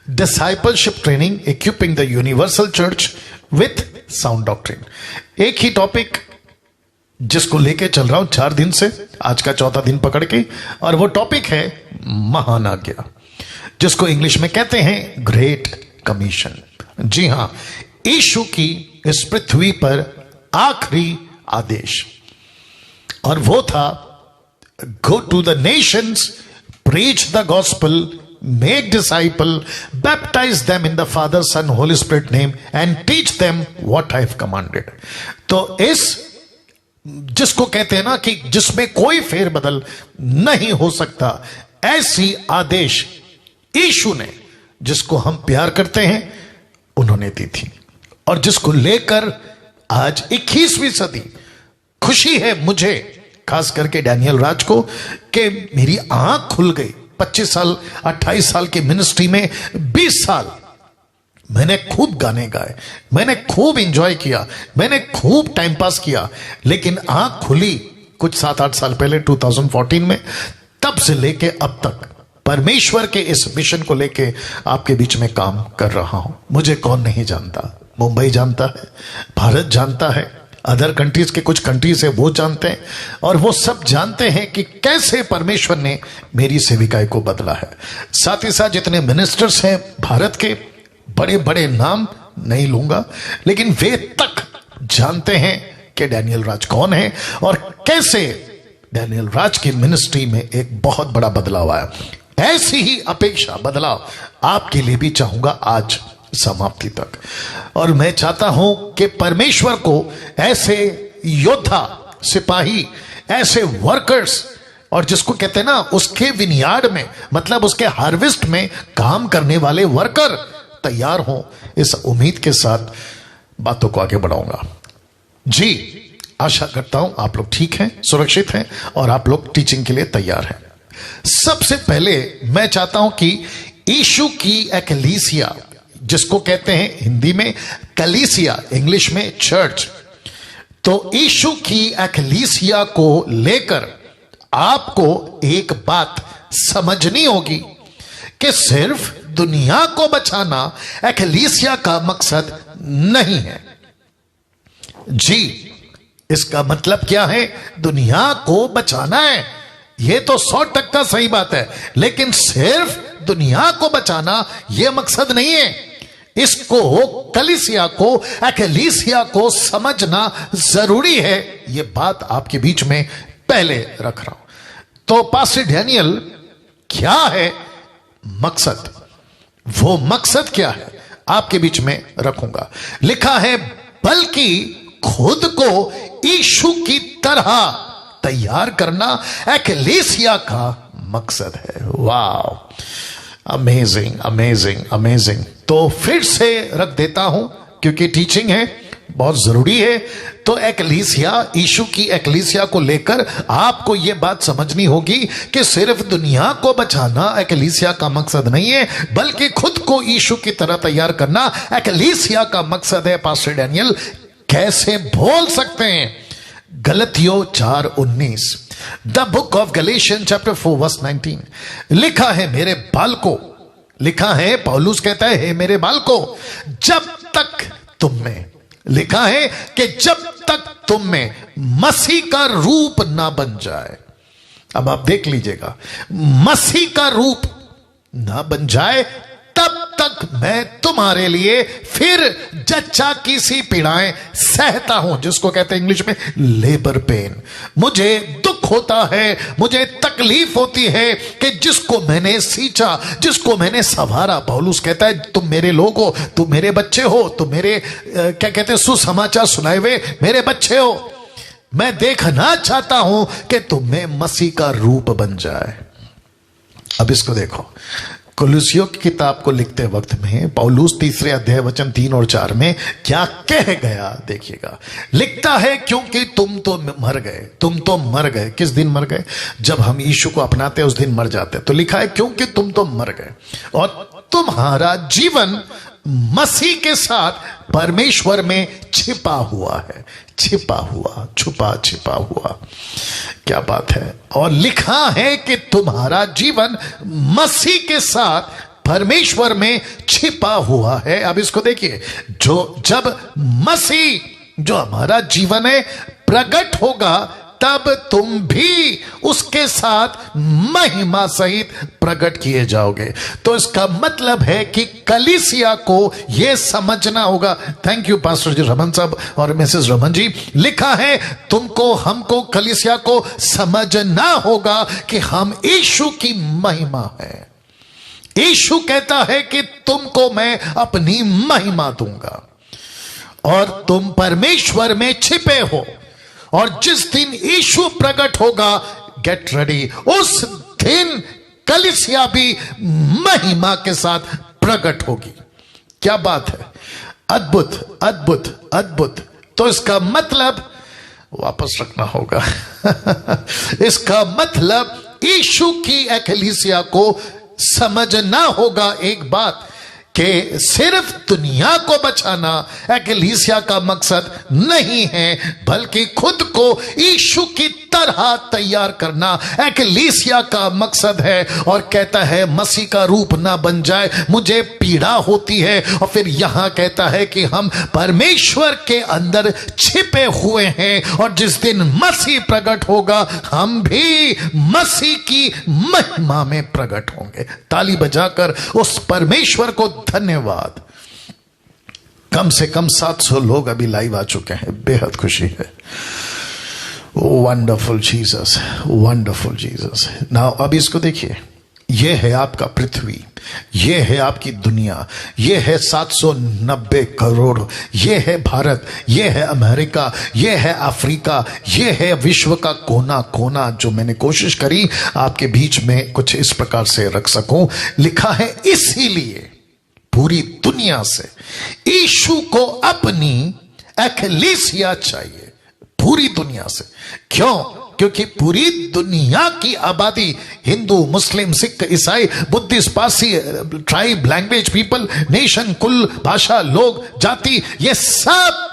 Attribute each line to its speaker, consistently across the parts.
Speaker 1: Discipleship training equipping the universal church with sound doctrine. एक ही topic जिसको लेके चल रहा हूं 4 दिन से, आज का 4था दिन पकड़ के, और वो टॉपिक है महान आज्ञा, जिसको इंग्लिश में कहते हैं ग्रेट कमीशन। जी हां, यीशु की इस पृथ्वी पर आखिरी आदेश, और वो था go to the nations, preach the gospel, make disciple, baptize them in the Father, Son, Holy Spirit name and teach them what I have commanded। तो इस जिसको कहते हैं ना कि जिसमें कोई फेरबदल नहीं हो सकता, ऐसी आदेश यीशु ने, जिसको हम प्यार करते हैं, उन्होंने दी थी, और जिसको लेकर आज 21वीं सदी खुशी है मुझे, खास करके डैनियल राज को, कि मेरी आंख खुल गई। 25 साल 28 साल की मिनिस्ट्री में 20 साल मैंने खूब गाने गाए, मैंने खूब एंजॉय किया, मैंने खूब टाइम पास किया, लेकिन आंख खुली कुछ 7-8 साल पहले 2014 में। तब से लेके अब तक परमेश्वर के इस मिशन को लेके आपके बीच में काम कर रहा हूं। मुझे कौन नहीं जानता, मुंबई जानता है, भारत जानता है, अदर कंट्रीज के कुछ कंट्रीज है वो जानते हैं, और वो सब जानते हैं कि कैसे परमेश्वर ने मेरी सेविकाई को बदला है। साथ ही साथ जितने मिनिस्टर्स हैं भारत के, बड़े बड़े नाम नहीं लूंगा, लेकिन वे तक जानते हैं कि डैनियल राज कौन है और कैसे डैनियल राज की मिनिस्ट्री में एक बहुत बड़ा बदलाव आया। ऐसी ही अपेक्षा, बदलाव आपके लिए भी चाहूंगा आज समाप्ति तक। और मैं चाहता हूं कि परमेश्वर को ऐसे योद्धा, सिपाही, ऐसे वर्कर्स, और जिसको कहते हैं ना उसके विनयार्ड में, मतलब उसके हार्वेस्ट में काम करने वाले वर्कर तैयार हों, इस उम्मीद के साथ बातों को आगे बढ़ाऊंगा। जी, आशा करता हूं आप लोग ठीक हैं, सुरक्षित हैं, और आप लोग टीचिंग के लिए तैयार हैं। सबसे पहले मैं चाहता हूं कि यीशु की एक्लीसिया, जिसको कहते हैं हिंदी में कलीसिया, इंग्लिश में चर्च, तो यीशु की एक्लीसिया को लेकर आपको एक बात समझनी होगी कि सिर्फ दुनिया को बचाना एक्लीसिया का मकसद नहीं है। जी, इसका मतलब क्या है? दुनिया को बचाना है, यह तो 100% सही बात है, लेकिन सिर्फ दुनिया को बचाना यह मकसद नहीं है। इसको, कलीसिया को, एक्लीसिया को समझना जरूरी है। यह बात आपके बीच में पहले रख रहा हूं। तो पास्टर डैनियल, क्या है मकसद? वो मकसद क्या है आपके बीच में रखूंगा। लिखा है, बल्कि खुद को यीशु की तरह तैयार करना एक्लीसिया का मकसद है। वाह, अमेजिंग अमेजिंग अमेजिंग। तो फिर से रख देता हूं क्योंकि टीचिंग है, बहुत जरूरी है। तो एक्लीसिया, यीशु की एक्लीसिया को लेकर आपको यह बात समझनी होगी कि सिर्फ दुनिया को बचाना एक्लीसिया का मकसद नहीं है, बल्कि खुद को यीशु की तरह तैयार करना एक्लीसिया का मकसद है। पास्टर डैनियल कैसे बोल सकते हैं? गलतियों 4:19, the book of Galatians chapter 4 verse 19 लिखा है, मेरे बालकों, लिखा है, पौलुस कहता है, हे मेरे बालकों, जब तक तुम में, लिखा है कि जब तक तुम में मसीह का रूप ना बन जाए। अब आप देख लीजिएगा, मसीह का रूप ना बन जाए तब तक मैं तुम्हारे लिए फिर जच्चा की सी पीड़ाएं सहता हूं, जिसको कहते हैं इंग्लिश में लेबर पेन। मुझे दुख होता है, मुझे तकलीफ होती है कि जिसको मैंने सींचा, जिसको मैंने संवारा। पौलुस कहता है, तुम मेरे लोग हो, तुम मेरे बच्चे हो, तुम मेरे क्या कहते हैं, सुसमाचार सुनाए हुए मेरे बच्चे हो। मैं देखना चाहता हूं कि तुम्हें मसीह का रूप बन जाए। अब इसको देखो, कुलुसियों की किताब को लिखते वक्त में पौलुस 3 अध्याय वचन 3 और 4 में क्या कह गया देखिएगा। लिखता है, क्योंकि तुम तो मर गए, तुम तो मर गए। किस दिन मर गए? जब हम यीशु को अपनाते उस दिन मर जाते। तो लिखा है, क्योंकि तुम तो मर गए और तुम्हारा जीवन मसीह के साथ परमेश्वर में छिपा हुआ है। छिपा हुआ, छुपा छिपा हुआ, क्या बात है। और लिखा है कि तुम्हारा जीवन मसीह के साथ परमेश्वर में छिपा हुआ है। अब इसको देखिए, जब मसीह जो हमारा जीवन है प्रकट होगा, तब तुम भी उसके साथ महिमा सहित प्रकट किए जाओगे। तो इसका मतलब है कि कलीसिया को यह समझना होगा। थैंक यू पास्टर जी रमन साहब और मिसेस रमन जी। लिखा है तुमको, हमको, कलीसिया को समझना होगा कि हम यीशु की महिमा है। यीशु कहता है कि तुमको मैं अपनी महिमा दूंगा और तुम परमेश्वर में छिपे हो, और जिस दिन यीशु प्रकट होगा, गेट रेडी, उस दिन कलीसिया भी महिमा के साथ प्रकट होगी। क्या बात है, अद्भुत अद्भुत अद्भुत। तो इसका मतलब वापस रखना होगा इसका मतलब यीशु की एकलीसिया को समझना होगा एक बात, कि सिर्फ दुनिया को बचाना एकलीसिया का मकसद नहीं है, बल्कि खुद को यीशु की तरह तैयार करना एकलीसिया का मकसद है। और कहता है मसीह का रूप ना बन जाए, मुझे पीड़ा होती है। और फिर यहां कहता है कि हम परमेश्वर के अंदर छिपे हुए हैं, और जिस दिन मसीह प्रकट होगा, हम भी मसीह की महिमा में प्रकट होंगे। ताली बजाकर उस परमेश्वर को धन्यवाद। कम से कम 700 लोग अभी लाइव आ चुके हैं, बेहद खुशी है। Wonderful Jesus, wonderful Jesus. Now अब इसको देखिए, यह है आपका पृथ्वी, यह है आपकी दुनिया, यह है 790 करोड़, यह है भारत, यह है अमेरिका, यह है अफ्रीका, यह है विश्व का कोना कोना, जो मैंने कोशिश करी आपके बीच में कुछ इस प्रकार से रख सकूं। लिखा है इसीलिए पूरी दुनिया से यीशु को अपनी एकलीसिया चाहिए, पूरी दुनिया से। क्यों? क्योंकि पूरी दुनिया की आबादी, हिंदू, मुस्लिम, सिख, ईसाई, Buddhist, Parsi, tribe, language, people, nation, कुल, भाषा, लोग, जाति, ये सब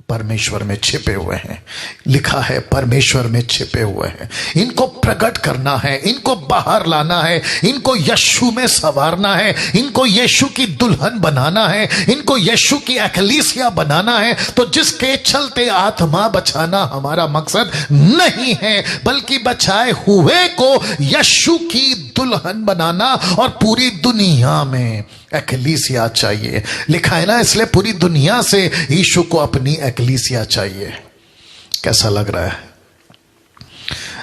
Speaker 1: परमेश्वर में छिपे हुए हैं। लिखा है परमेश्वर में छिपे हुए हैं। इनको प्रकट करना है, इनको बाहर लाना है, इनको यीशु में संवारना है, इनको यीशु की दुल्हन बनाना है, इनको यीशु की एकलीसिया बनाना है। तो जिसके चलते आत्मा बचाना हमारा मकसद नहीं है, बल्कि बचाए हुए को यीशु की दुल्हन बनाना, और पूरी दुनिया में एकलीसिया चाहिए। लिखा है ना, इसलिए पूरी दुनिया से यीशु को अपनी एकलीसिया चाहिए। कैसा लग रहा है?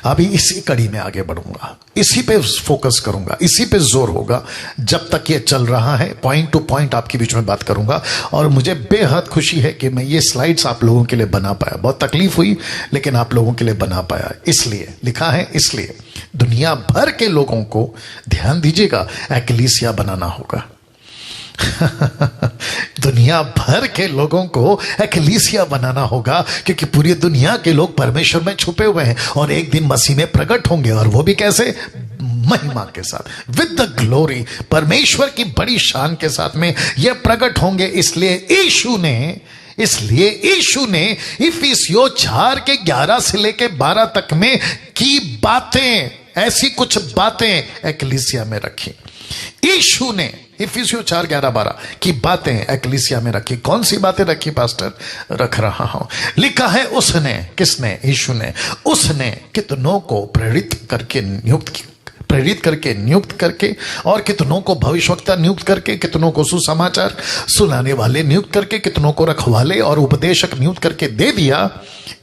Speaker 1: अभी इसी कड़ी में आगे बढ़ूंगा, इसी पे फोकस करूंगा, इसी पे जोर होगा जब तक ये चल रहा है। पॉइंट टू पॉइंट आपके बीच में बात करूंगा, और मुझे बेहद खुशी है कि मैं ये स्लाइड्स आप लोगों के लिए बना पाया। बहुत तकलीफ हुई, लेकिन आप लोगों के लिए बना पाया। इसलिए लिखा है, इसलिए दुनिया भर के लोगों को, ध्यान दीजिएगा, एकलीसिया बनाना होगा दुनिया भर के लोगों को एकलीसिया बनाना होगा, क्योंकि पूरी दुनिया के लोग परमेश्वर में छुपे हुए हैं, और एक दिन मसीह में प्रकट होंगे। और वो भी कैसे? महिमा के साथ, विद द ग्लोरी, परमेश्वर की बड़ी शान के साथ में ये प्रकट होंगे। इसलिए यीशु ने इफिसियों 4 के 11 से लेके 12 तक में की बातें, ऐसी कुछ बातें एकलीसिया में रखी। यीशु ने इफिसियों 4, 11, 12 की बातें एकलीसिया में रखी। कौन सी बातें रखी पास्टर? रख रहा हूं। लिखा है उसने, किसने? यीशु ने। उसने कितनों को प्रेरित करके नियुक्त करके, और कितनों को भविष्यवक्ता नियुक्त करके, कितनों को सुसमाचार सुनाने वाले नियुक्त करके, कितनों को रखवाले और उपदेशक नियुक्त करके दे दिया।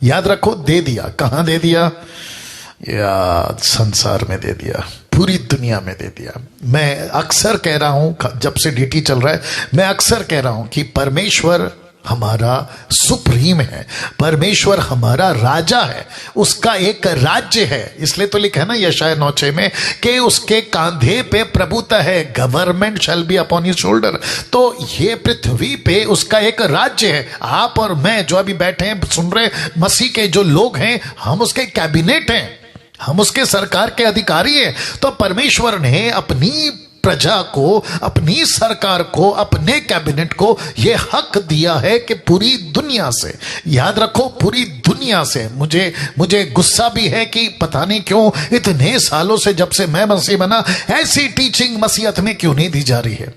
Speaker 1: याद रखो, दे दिया। कहां दे दिया? या संसार में दे दिया, पूरी दुनिया में दे दिया। मैं अक्सर कह रहा हूं, जब से डीटी चल रहा है, मैं अक्सर कह रहा हूं कि परमेश्वर हमारा सुप्रीम है, परमेश्वर हमारा राजा है, उसका एक राज्य है। इसलिए तो लिखा है ना यशायाह 9:6 में कि उसके कांधे पे प्रभुता है, government shall be upon his shoulder. तो ये पृथ्वी पे उसका एक राज्य है। आप और मैं जो अभी बैठे हैं, सुन रहे, मसीह के जो लोग हैं, हम उसके कैबिनेट हैं, हम उसके सरकार के अधिकारी हैं। तो परमेश्वर ने अपनी प्रजा को, अपनी सरकार को, अपने कैबिनेट को यह हक दिया है कि पूरी दुनिया से, याद रखो पूरी दुनिया से, मुझे गुस्सा भी है कि पता नहीं क्यों इतने सालों से जब से मैं मसीह बना ऐसी टीचिंग मसीहत में क्यों नहीं दी जा रही है।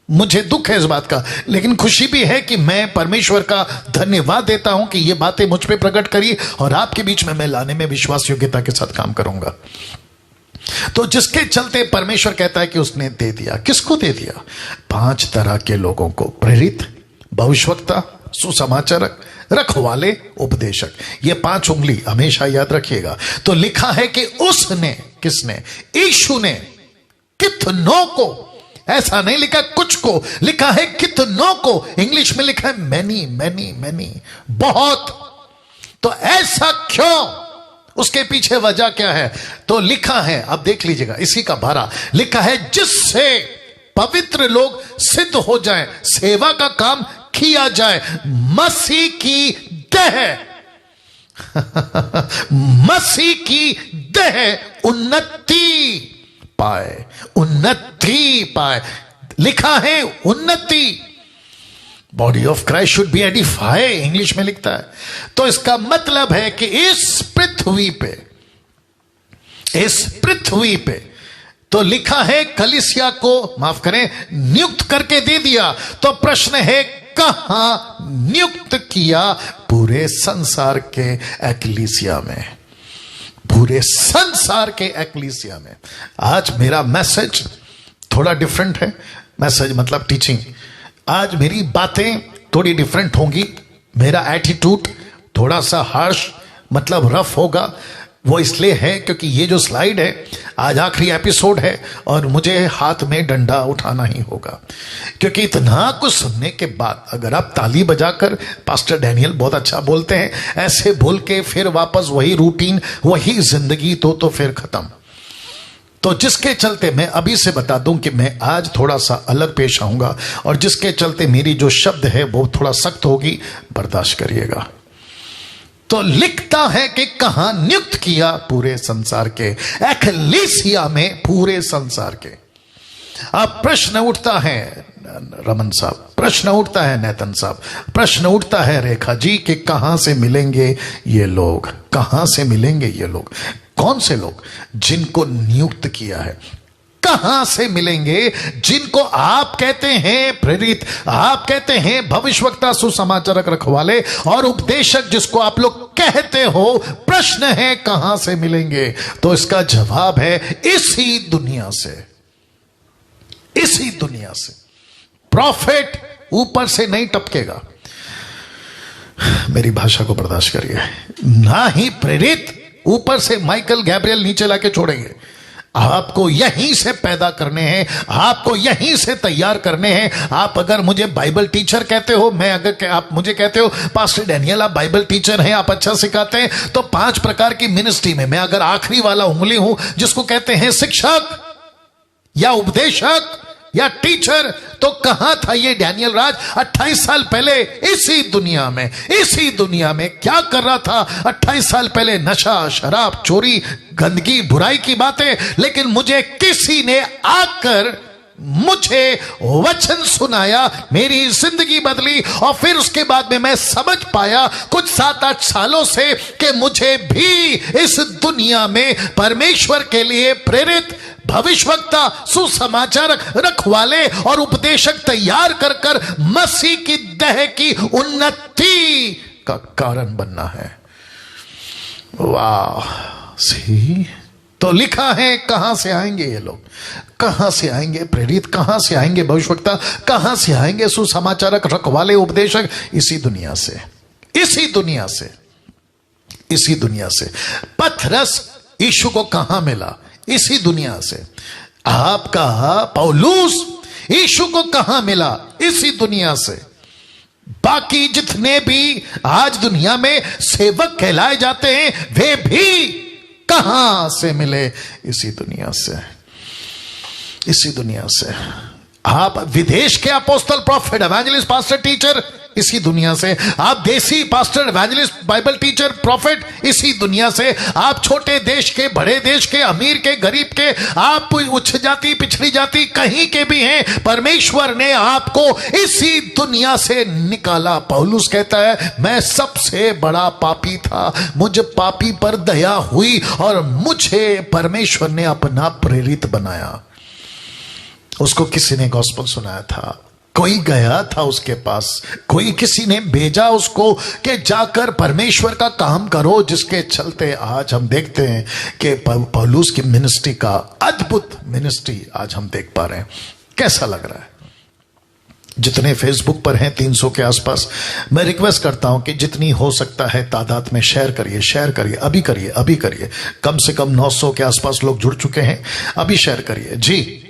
Speaker 1: मुझे दुख है इस बात का, लेकिन खुशी भी है कि मैं परमेश्वर का धन्यवाद देता हूं कि ये बातें मुझ पे प्रकट करी और आपके बीच में मैं लाने में विश्वास योग्यता के साथ काम करूंगा। तो जिसके चलते परमेश्वर कहता है कि उसने दे दिया। किसको दे दिया? 5 तरह के लोगों को, प्रेरित, भविष्यवक्ता, सुसमाचारक, रखवाले, उपदेशक। ये 5 उंगली हमेशा याद रखिएगा। तो लिखा है कि उसने, किसने? यीशु ने कितनों को, ऐसा नहीं लिखा कुछ को, लिखा है कितनों को। इंग्लिश में लिखा है मैनी, मैनी, मैनी, बहुत। तो ऐसा क्यों? उसके पीछे वजह क्या है? तो लिखा है, अब देख लीजिएगा, इसी का भारा लिखा है, जिससे पवित्र लोग सिद्ध हो जाएं, सेवा का काम किया जाए, मसीह की देह मसीह की देह उन्नति पाए, उन्नति पाए। लिखा है उन्नति, body of Christ should be Edify, English में लिखता है। तो इसका मतलब है कि इस पृथ्वी पे तो लिखा है कलीसिया को, माफ करें, नियुक्त करके दे दिया। तो प्रश्न है कहां नियुक्त किया? पूरे संसार के एक्लीसिया में, पूरे संसार के एक्लीसिया में। आज मेरा मैसेज थोड़ा डिफरेंट है, मैसेज मतलब टीचिंग। आज मेरी बातें थोड़ी डिफरेंट होंगी, मेरा एटीट्यूड थोड़ा सा हार्श मतलब रफ होगा। वो इसलिए है क्योंकि ये जो स्लाइड है, आज आखिरी एपिसोड है और मुझे हाथ में डंडा उठाना ही होगा। क्योंकि इतना कुछ सुनने के बाद अगर आप ताली बजाकर पास्टर डैनियल बहुत अच्छा बोलते हैं ऐसे बोल के फिर वापस वही रूटीन, वही जिंदगी, तो फिर खत्म। तो जिसके चलते मैं अभी से बता दूं कि मैं आज थोड़ा सा अलग पेश आऊंगा और जिसके चलते मेरी जो शब्द है वो थोड़ा सख्त होगी, बर्दाश्त करिएगा। तो लिखता है कि कहां नियुक्त किया? पूरे संसार के एक्लीसिया में, पूरे संसार के। अब प्रश्न उठता है रमन साहब, प्रश्न उठता है नेतन साहब, प्रश्न उठता है रेखा जी कि कहां से मिलेंगे ये लोग? कहां से मिलेंगे ये लोग? कौन से लोग? जिनको नियुक्त किया है। कहां से मिलेंगे? जिनको आप कहते हैं प्रेरित, आप कहते हैं भविष्यवक्ता, सुसमाचारक, रखवाले और उपदेशक, जिसको आप लोग कहते हो। प्रश्न है कहां से मिलेंगे? तो इसका जवाब है इसी दुनिया से, इसी दुनिया से। प्रॉफिट ऊपर से नहीं टपकेगा, मेरी भाषा को बर्दाश्त करिए, ना ही प्रेरित ऊपर से माइकल गैब्रियल नीचे लाके छोड़ेंगे। आपको यहीं से पैदा करने हैं, आपको यहीं से तैयार करने हैं। आप अगर मुझे बाइबल टीचर कहते हो, मैं अगर आप मुझे कहते हो पास्टर डैनियल आप बाइबल टीचर हैं, आप अच्छा सिखाते हैं, तो 5 प्रकार की मिनिस्ट्री में मैं अगर आखिरी वाला उंगली हूं जिसको कहते हैं शिक्षक या उपदेशक या टीचर, तो कहां था ये डैनियल राज 28 साल पहले? इसी दुनिया में, इसी दुनिया में क्या कर रहा था 28 साल पहले? नशा, शराब, चोरी, गंदगी, बुराई की बातें। लेकिन मुझे किसी ने आकर मुझे वचन सुनाया, मेरी जिंदगी बदली और फिर उसके बाद में मैं समझ पाया कुछ 7-8 सालों से कि मुझे भी इस दुनिया में परमेश्वर के लिए प्रेरित, भविष्यवक्ता, सुसमाचारक, रखवाले और उपदेशक तैयार कर कर मसीह की देह की उन्नति का कारण बनना है। वाह! सी, तो लिखा है कहां से आएंगे ये लोग? कहां से आएंगे प्रेरित? कहां से आएंगे भविष्यवक्ता? कहां से आएंगे सुसमाचारक, रखवाले, उपदेशक? इसी दुनिया से, इसी दुनिया से, इसी दुनिया से। पतरस यीशु को कहां मिला? इसी दुनिया से। आपका पौलुस यीशु को कहां मिला? इसी दुनिया से। बाकी जितने भी आज दुनिया में सेवक कहलाए जाते हैं वे भी कहां से मिले? इसी दुनिया से, इसी दुनिया से। आप विदेश के apostle, profit, evangelist, pastor, teacher इसी दुनिया से, आप देसी pastor, evangelist, Bible teacher, profit, इसी दुनिया से, आप छोटे देश के, बड़े देश के, अमीर के, गरीब के, आप उच्च जाति, पिछड़ी जाति, कहीं के भी हैं, परमेश्वर ने आपको इसी दुनिया से निकाला। पौलुस कहता है मैं सबसे बड़ा पापी था, मुझ पापी पर दया हुई और मुझे परमेश्वर ने अपना प्रेरित बनाया। उसको किसी ने गॉस्पेल सुनाया था, कोई गया था उसके पास, कोई किसी ने भेजा उसको कि जाकर परमेश्वर का काम करो, जिसके चलते आज हम देखते हैं कि पौलुस की मिनिस्ट्री का अद्भुत मिनिस्ट्री आज हम देख पा रहे हैं। कैसा लग रहा है? जितने फेसबुक पर हैं 300 के आसपास, मैं रिक्वेस्ट करता हूं कि जितनी हो सकता है तादाद में शेयर करिए, शेयर करिए, अभी करिए, अभी करिए। कम से कम 900 के आसपास लोग जुड़ चुके हैं, अभी शेयर करिए जी।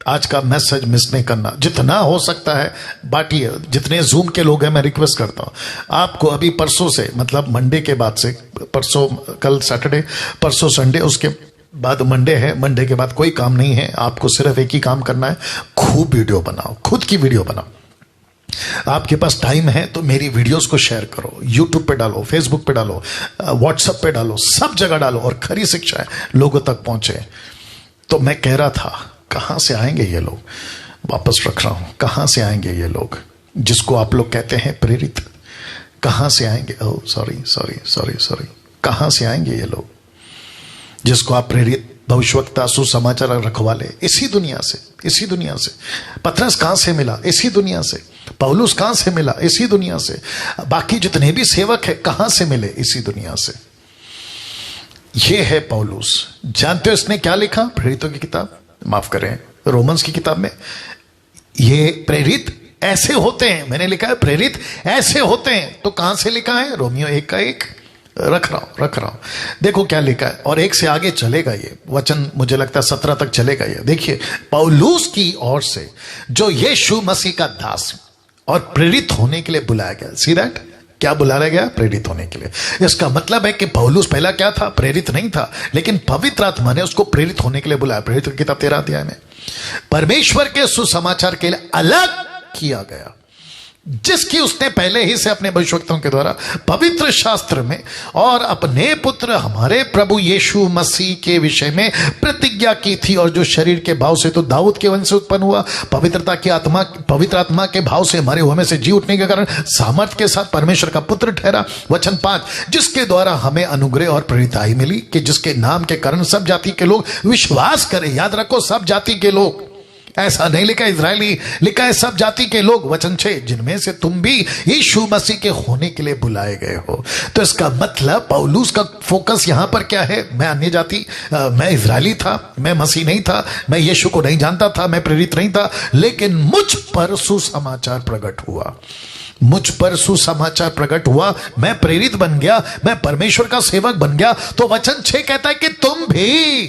Speaker 1: आज का मैसेज मिस नहीं करना, जितना हो सकता है बांटिए। जितने जूम के लोग हैं मैं रिक्वेस्ट करता हूं आपको, अभी परसों से, मतलब मंडे के बाद से, परसों, कल सैटरडे, परसों संडे, उसके बाद मंडे है, मंडे के बाद कोई काम नहीं है, आपको सिर्फ एक ही काम करना है, खूब वीडियो बनाओ, खुद की वीडियो बनाओ। आपके पास टाइम है तो मेरी वीडियोस को शेयर करो, यूट्यूब पे डालो, फेसबुक पे डालो, व्हाट्सएप पे डालो, सब जगह डालो और खरी शिक्षा लोगों तक पहुंचे। तो मैं कह रहा था कहां से आएंगे ये लोग, वापस रख रहा हूं, कहां से आएंगे ये लोग जिसको आप लोग कहते हैं प्रेरित? कहां से आएंगे? Oh sorry sorry sorry sorry, कहां से आएंगे ये लोग जिसको आप प्रेरित, भविष्यवक्ता, सुसमाचार रखवाले? इसी दुनिया से, इसी दुनिया से। पतरस कहां से मिला? इसी दुनिया से। पौलुस कहां से मिला? इसी दुनिया से। बाकी जितने भी सेवक है कहां से मिले? इसी दुनिया से। ये है पौलुस। जानते हो इसने क्या लिखा? प्रेरितों की किताब, माफ करें, रोमन्स की किताब में, ये प्रेरित ऐसे होते हैं, मैंने लिखा है प्रेरित ऐसे होते हैं। तो कहां से लिखा है? रोमियो 1 का 1 रख रहा हूं। देखो क्या लिखा है, और 1 से आगे चलेगा ये वचन, मुझे लगता है 17 तक चलेगा ये। देखिए, पौलुस की ओर से जो यीशु मसीह का दास और प्रेरित होने के लिए बुलाया गया। सी दैट, क्या बुलाया गया? प्रेरित होने के लिए। इसका मतलब है कि पौलुस पहला क्या था? प्रेरित नहीं था, लेकिन पवित्र आत्मा ने उसको प्रेरित होने के लिए बुलाया। प्रेरित की किताब 13 अध्याय में परमेश्वर के सुसमाचार के लिए अलग किया गया, जिसकी उसने पहले ही से अपने भविष्यवक्ताओं के द्वारा पवित्र शास्त्र में और अपने पुत्र हमारे प्रभु यीशु मसीह के विषय में प्रतिज्ञा की थी, और जो शरीर के भाव से तो दाऊद के वंश से उत्पन्न हुआ, पवित्रता की आत्मा, पवित्र आत्मा के भाव से मरे हुए में से जी उठने के कारण सामर्थ्य के साथ परमेश्वर का पुत्र ठहरा। वचन 5, जिसके द्वारा हमें अनुग्रह और प्रेरिताई मिली कि जिसके नाम के कारण सब जाति के लोग विश्वास करें। याद रखो, सब जाति के लोग, ऐसा नहीं लिखा इजरायली, लिखा है सब जाति के लोग। वचन 6, जिनमें से तुम भी यीशु मसीह के होने के लिए बुलाए गए हो। तो इसका मतलब पौलुस का फोकस यहां पर क्या है? मैं अन्य जाति, मैं इजरायली था, मैं मसीह नहीं था, मैं यीशु को नहीं जानता था, मैं प्रेरित नहीं था, लेकिन मुझ पर सुसमाचार प्रकट हुआ, मुझ पर सुसमाचार प्रकट हुआ, मैं प्रेरित बन गया, मैं परमेश्वर का सेवक बन गया। तो वचन 6 कहता है कि तुम भी,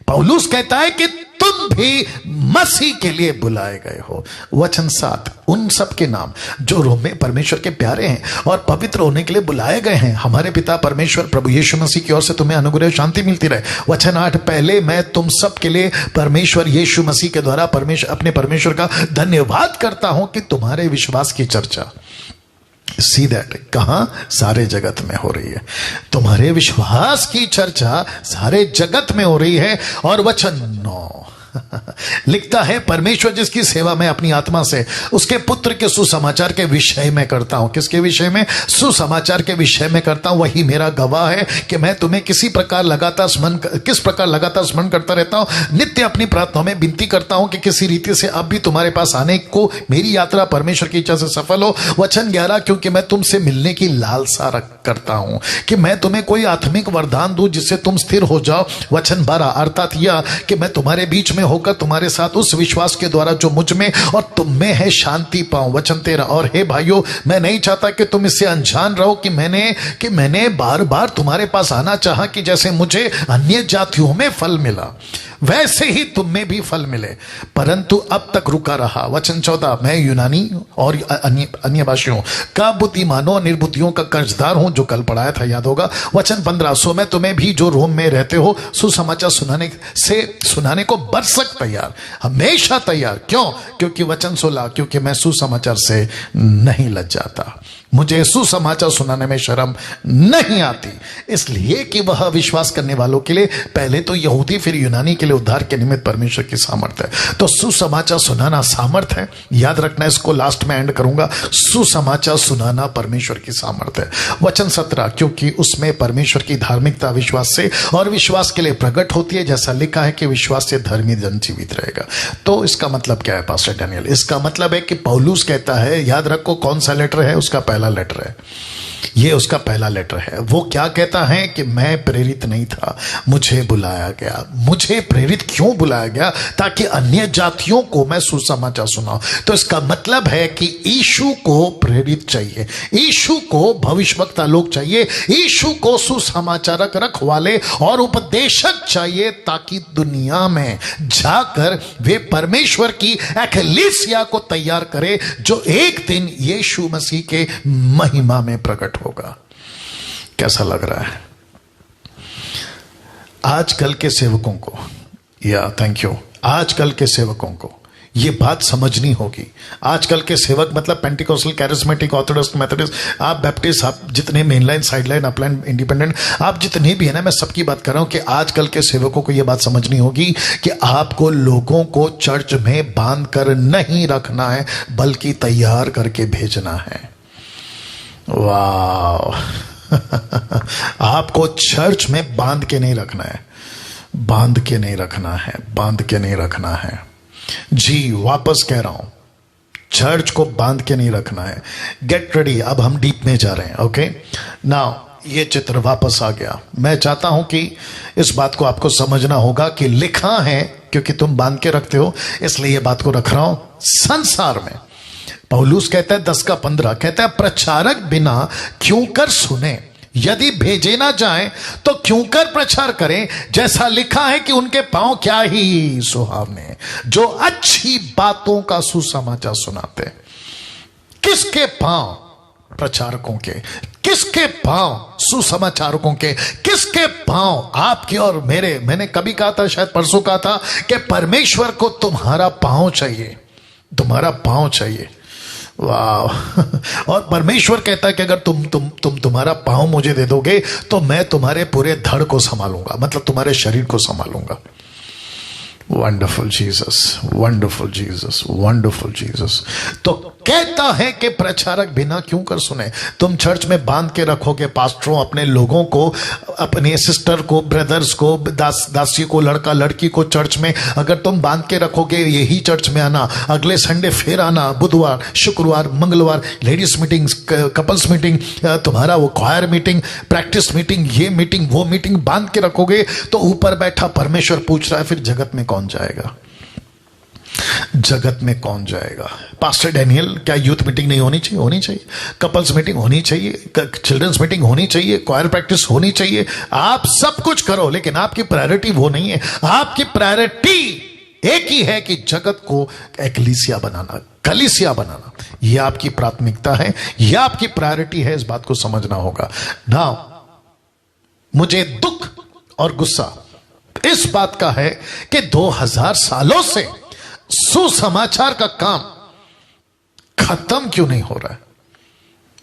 Speaker 1: पौलुस कहता है कि तुम भी मसीह के लिए बुलाए गए हो। वचन 7, उन सब के नाम जो रोम में परमेश्वर के प्यारे हैं और पवित्र होने के लिए बुलाए गए हैं। हमारे पिता परमेश्वर प्रभु यीशु मसीह की ओर से तुम्हें अनुग्रह शांति मिलती रहे। वचन 8, पहले मैं तुम सब के लिए परमेश्वर यीशु मसीह के द्वारा अपने परमेश्वर का धन्यवाद करता हूं कि तुम्हारे विश्वास की चर्चा, सी दैट, कहां? सारे जगत में हो रही है। तुम्हारे विश्वास की चर्चा सारे जगत में हो रही है। और वचन 9 लिखता है, परमेश्वर जिसकी सेवा मैं अपनी आत्मा से उसके पुत्र के सुसमाचार के विषय में करता हूं। किसके विषय में? सुसमाचार के विषय में करता हूं। वही मेरा गवाह है कि मैं तुम्हें किस प्रकार लगातार स्मरण करता रहता हूं। नित्य अपनी प्रार्थनाओं में विनती करता हूं कि किसी रीति से अब भी तुम्हारे पास आने को मेरी यात्रा परमेश्वर की इच्छा से सफल हो। वचन 11, क्योंकि मैं तुमसे मिलने की लालसा करता हूं कि मैं तुम्हें कोई आत्मिक वरदान दूं जिससे तुम स्थिर हो जाओ। वचन 12, अर्थात यह कि मैं तुम्हारे बीच में होकर तुम्हारे साथ उस विश्वास के द्वारा जो मुझ में और तुम में है शांति पाऊं। वचन 13, और हे भाइयों, मैं नहीं चाहता कि तुम इससे अनजान रहो कि मैंने बार बार तुम्हारे पास आना चाहा कि जैसे मुझे अन्य जातियों में फल मिला। वैसे ही तुम में भी फल मिले, परंतु अब तक रुका रहा। वचन 14, मैं यूनानी और अन्य भाषियों का बुद्धिमानों और निर्बुद्धियों का कर्जदार हूं, जो कल पढ़ाया था, याद होगा। वचन 15, सो मैं तुम्हें भी जो रोम में रहते हो सुसमाचार सुनाने को बरसक तैयार, हमेशा तैयार। क्यों? क्योंकि वचन 16, क्योंकि मैं सुसमाचार से नहीं लज्जाता, मुझे सुसमाचार सुनाने में शर्म नहीं आती, इसलिए कि वह विश्वास करने वालों के लिए, पहले तो यहूदी फिर यूनानी के लिए उद्धार के निमित्त परमेश्वर की सामर्थ है। तो सुसमाचार सुनाना सामर्थ है, याद रखना, इसको लास्ट में एंड करूंगा। सुसमाचार सुनाना परमेश्वर की सामर्थ है। वचन 17, क्योंकि उसमें परमेश्वर की धार्मिकता विश्वास से और विश्वास के लिए प्रकट होती है, जैसा लिखा है कि विश्वास से धर्मी जन जीवित रहेगा। तो इसका मतलब क्या है पास्टर डैनियल? इसका मतलब है कि पौलुस कहता है, याद रखो कौन सा लेटर है, उसका पहला लेटर है, ये उसका पहला लेटर है। वो क्या कहता है कि मैं प्रेरित नहीं था, मुझे बुलाया गया। मुझे प्रेरित क्यों बुलाया गया? ताकि अन्य जातियों को मैं सुसमाचार सुनाऊं। तो इसका मतलब है कि यीशु को प्रेरित चाहिए, यीशु को भविष्यवक्ता लोग चाहिए, यीशु को सुसमाचारक रखवाले और उपदेशक चाहिए, ताकि दुनिया में जाकर वे परमेश्वर की एक्लीसिया को तैयार करे, जो एक दिन यीशु मसीह के महिमा में प्रकट होगा। कैसा लग रहा है आजकल के सेवकों को? या थैंक यू, आजकल के सेवकों को ये बात समझनी होगी। आजकल के सेवक मतलब पेंटिकोस्टल, कैरिस्मेटिक, ऑर्थोडॉक्स, मेथोडिस्ट, आप बैप्टिस्ट, आप जितने मेनलाइन, साइडलाइन, अपलाइन, इंडिपेंडेंट, आप जितने भी है ना, मैं सबकी बात कर रहा हूं कि आजकल के सेवकों को यह बात समझनी होगी कि आपको लोगों को चर्च में बांध कर नहीं रखना है, बल्कि तैयार करके भेजना है। वाह आपको चर्च में बांध के नहीं रखना है, बांध के नहीं रखना है, बांध के नहीं रखना है। जी वापस कह रहा हूं, चर्च को बांध के नहीं रखना है। गेट रेडी, अब हम डीप में जा रहे हैं। ओके नाउ, ये चित्र वापस आ गया। मैं चाहता हूं कि इस बात को आपको समझना होगा कि लिखा है, क्योंकि तुम बांध के रखते हो इसलिए ये बात को रख रहा हूं। संसार में पौलुस कहता है 10:15 कहता है, प्रचारक बिना क्यों कर सुने, यदि भेजे ना जाए तो क्यों कर प्रचार करें, जैसा लिखा है कि उनके पांव क्या ही सुहावने, जो अच्छी बातों का सुसमाचार सुनाते। किसके पांव? प्रचारकों के। किसके पांव? सुसमाचारकों के। किसके पांव? आपके और मेरे। मैंने कभी कहा था, शायद परसों कहा था, कि परमेश्वर को तुम्हारा पांव चाहिए, तुम्हारा पांव चाहिए। वाह और परमेश्वर कहता है कि अगर तुम्हारा पांव मुझे दे दोगे तो मैं तुम्हारे पूरे धड़ को संभालूंगा, मतलब तुम्हारे शरीर को संभालूंगा। Wonderful Jesus, wonderful Jesus, wonderful Jesus. तो कहता है कि प्रचारक बिना क्यों कर सुने। तुम चर्च में बांध के रखोगे पास्टरों अपने लोगों को, अपने सिस्टर को, ब्रदर्स को, दासी को, लड़का लड़की को चर्च में अगर तुम बांध के रखोगे, यही चर्च में आना, अगले संडे फिर आना, बुधवार, शुक्रवार, मंगलवार लेडीज मीटिंग, कपल्स मीटिंग, तुम्हारा वो क्वायर मीटिंग, प्रैक्टिस मीटिंग, ये मीटिंग, वो मीटिंग बांध के रखोगे, तो ऊपर बैठा परमेश्वर पूछ रहा है, फिर जगत में कौन जाएगा? जगत में कौन जाएगा? पास्टर डैनियल, क्या यूथ मीटिंग नहीं होनी चाहिए? होनी चाहिए। कपल्स मीटिंग होनी चाहिए, चिल्ड्रंस मीटिंग होनी चाहिए, क्वायर प्रैक्टिस होनी चाहिए। आप सब कुछ करो, लेकिन आपकी प्रायोरिटी वो नहीं है। आपकी प्रायोरिटी एक ही है कि जगत को एक्लीसिया बनाना, कलीसिया बनाना। यह आपकी प्राथमिकता है, यह आपकी प्रायोरिटी है। इस बात को समझना होगा ना। मुझे दुख और गुस्सा इस बात का है कि 2000 सालों से सुसमाचार का काम खत्म क्यों नहीं हो रहा है?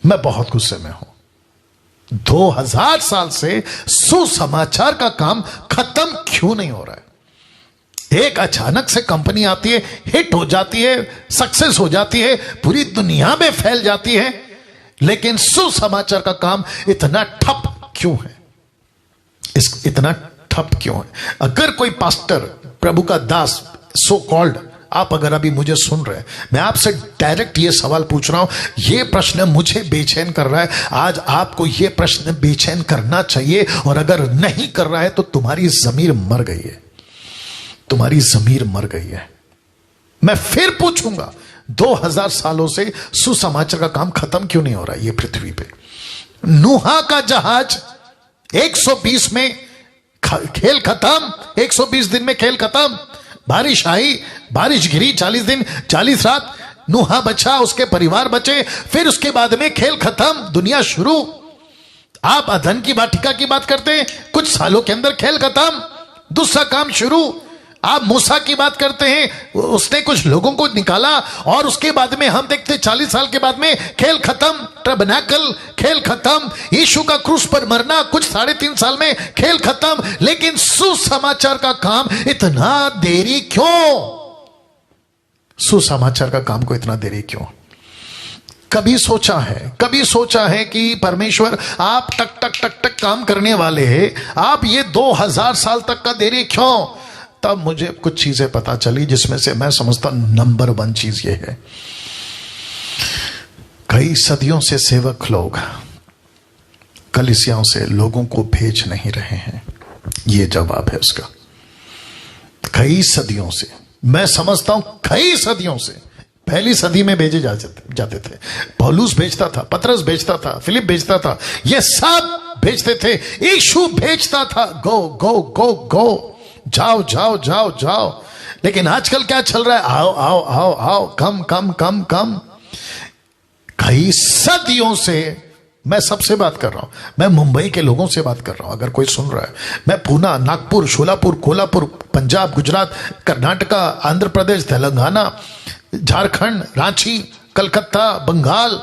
Speaker 1: मैं बहुत गुस्से में हूं। 2000 साल से सुसमाचार का काम खत्म क्यों नहीं हो रहा है? एक अचानक से कंपनी आती है, हिट हो जाती है, सक्सेस हो जाती है, पूरी दुनिया में फैल जाती है, लेकिन सुसमाचार का काम इतना ठप क्यों है? इतना ठप क्यों है? अगर कोई पास्टर, प्रभु का दास, सो कॉल्ड, आप अगर अभी मुझे सुन रहे हैं, मैं आपसे डायरेक्ट ये सवाल पूछ रहा हूं, ये प्रश्न मुझे बेचैन कर रहा है। आज आपको ये प्रश्न बेचैन करना चाहिए, और अगर नहीं कर रहा है तो तुम्हारी जमीर मर गई है, तुम्हारी जमीर मर गई है। मैं फिर पूछूंगा, 2000 सालों से सुसमाचार का काम खत्म क्यों नहीं हो रहा है ये पृथ्वी पे? नूहा का जहाज 120 में खेल खत्म, 120 दिन में खेल खत्म। बारिश आई, बारिश गिरी, 40 दिन 40 रात, नूहा बचा, उसके परिवार बचे, फिर उसके बाद में खेल खत्म, दुनिया शुरू। आप अदन की वाटिका की बात करते हैं, कुछ सालों के अंदर खेल खत्म, दूसरा काम शुरू। आप मूसा की बात करते हैं, उसने कुछ लोगों को निकाला और उसके बाद में हम देखते 40 साल के बाद में खेल खत्म, टबरनेकल खेल खत्म, यीशु का क्रूस पर मरना कुछ 3.5 साल में खेल खत्म। लेकिन सुसमाचार का काम इतना देरी क्यों? सुसमाचार का काम को इतना देरी क्यों? कभी सोचा है कि परमेश्वर आप टक टक टक टक काम करने वाले हैं, आप ये 2000 साल तक का देरी क्यों? तब मुझे कुछ चीजें पता चली जिसमें से मैं समझता नंबर 1 चीज ये है, कई सदियों से सेवक लोग कलीसियाओं से लोगों को भेज नहीं रहे हैं। ये जवाब है उसका। कई सदियों से, मैं समझता हूं कई सदियों से। पहली सदी में भेजे जाते थे, पौलुस भेजता था, पतरस भेजता था, फिलिप भेजता था, ये सब भेजते थे। यीशु भेजता था, गो गो गो गो, जाओ जाओ जाओ जाओ। लेकिन आजकल क्या चल रहा है? आओ आओ आओ आओ, कम कम कम कम। कई सदियों से मैं सबसे बात कर रहा हूं, मैं मुंबई के लोगों से बात कर रहा हूं, अगर कोई सुन रहा है, मैं पूना, नागपुर, शोलापुर, कोल्हापुर, पंजाब, गुजरात, कर्नाटका, आंध्र प्रदेश, तेलंगाना, झारखंड, रांची, कलकत्ता, बंगाल,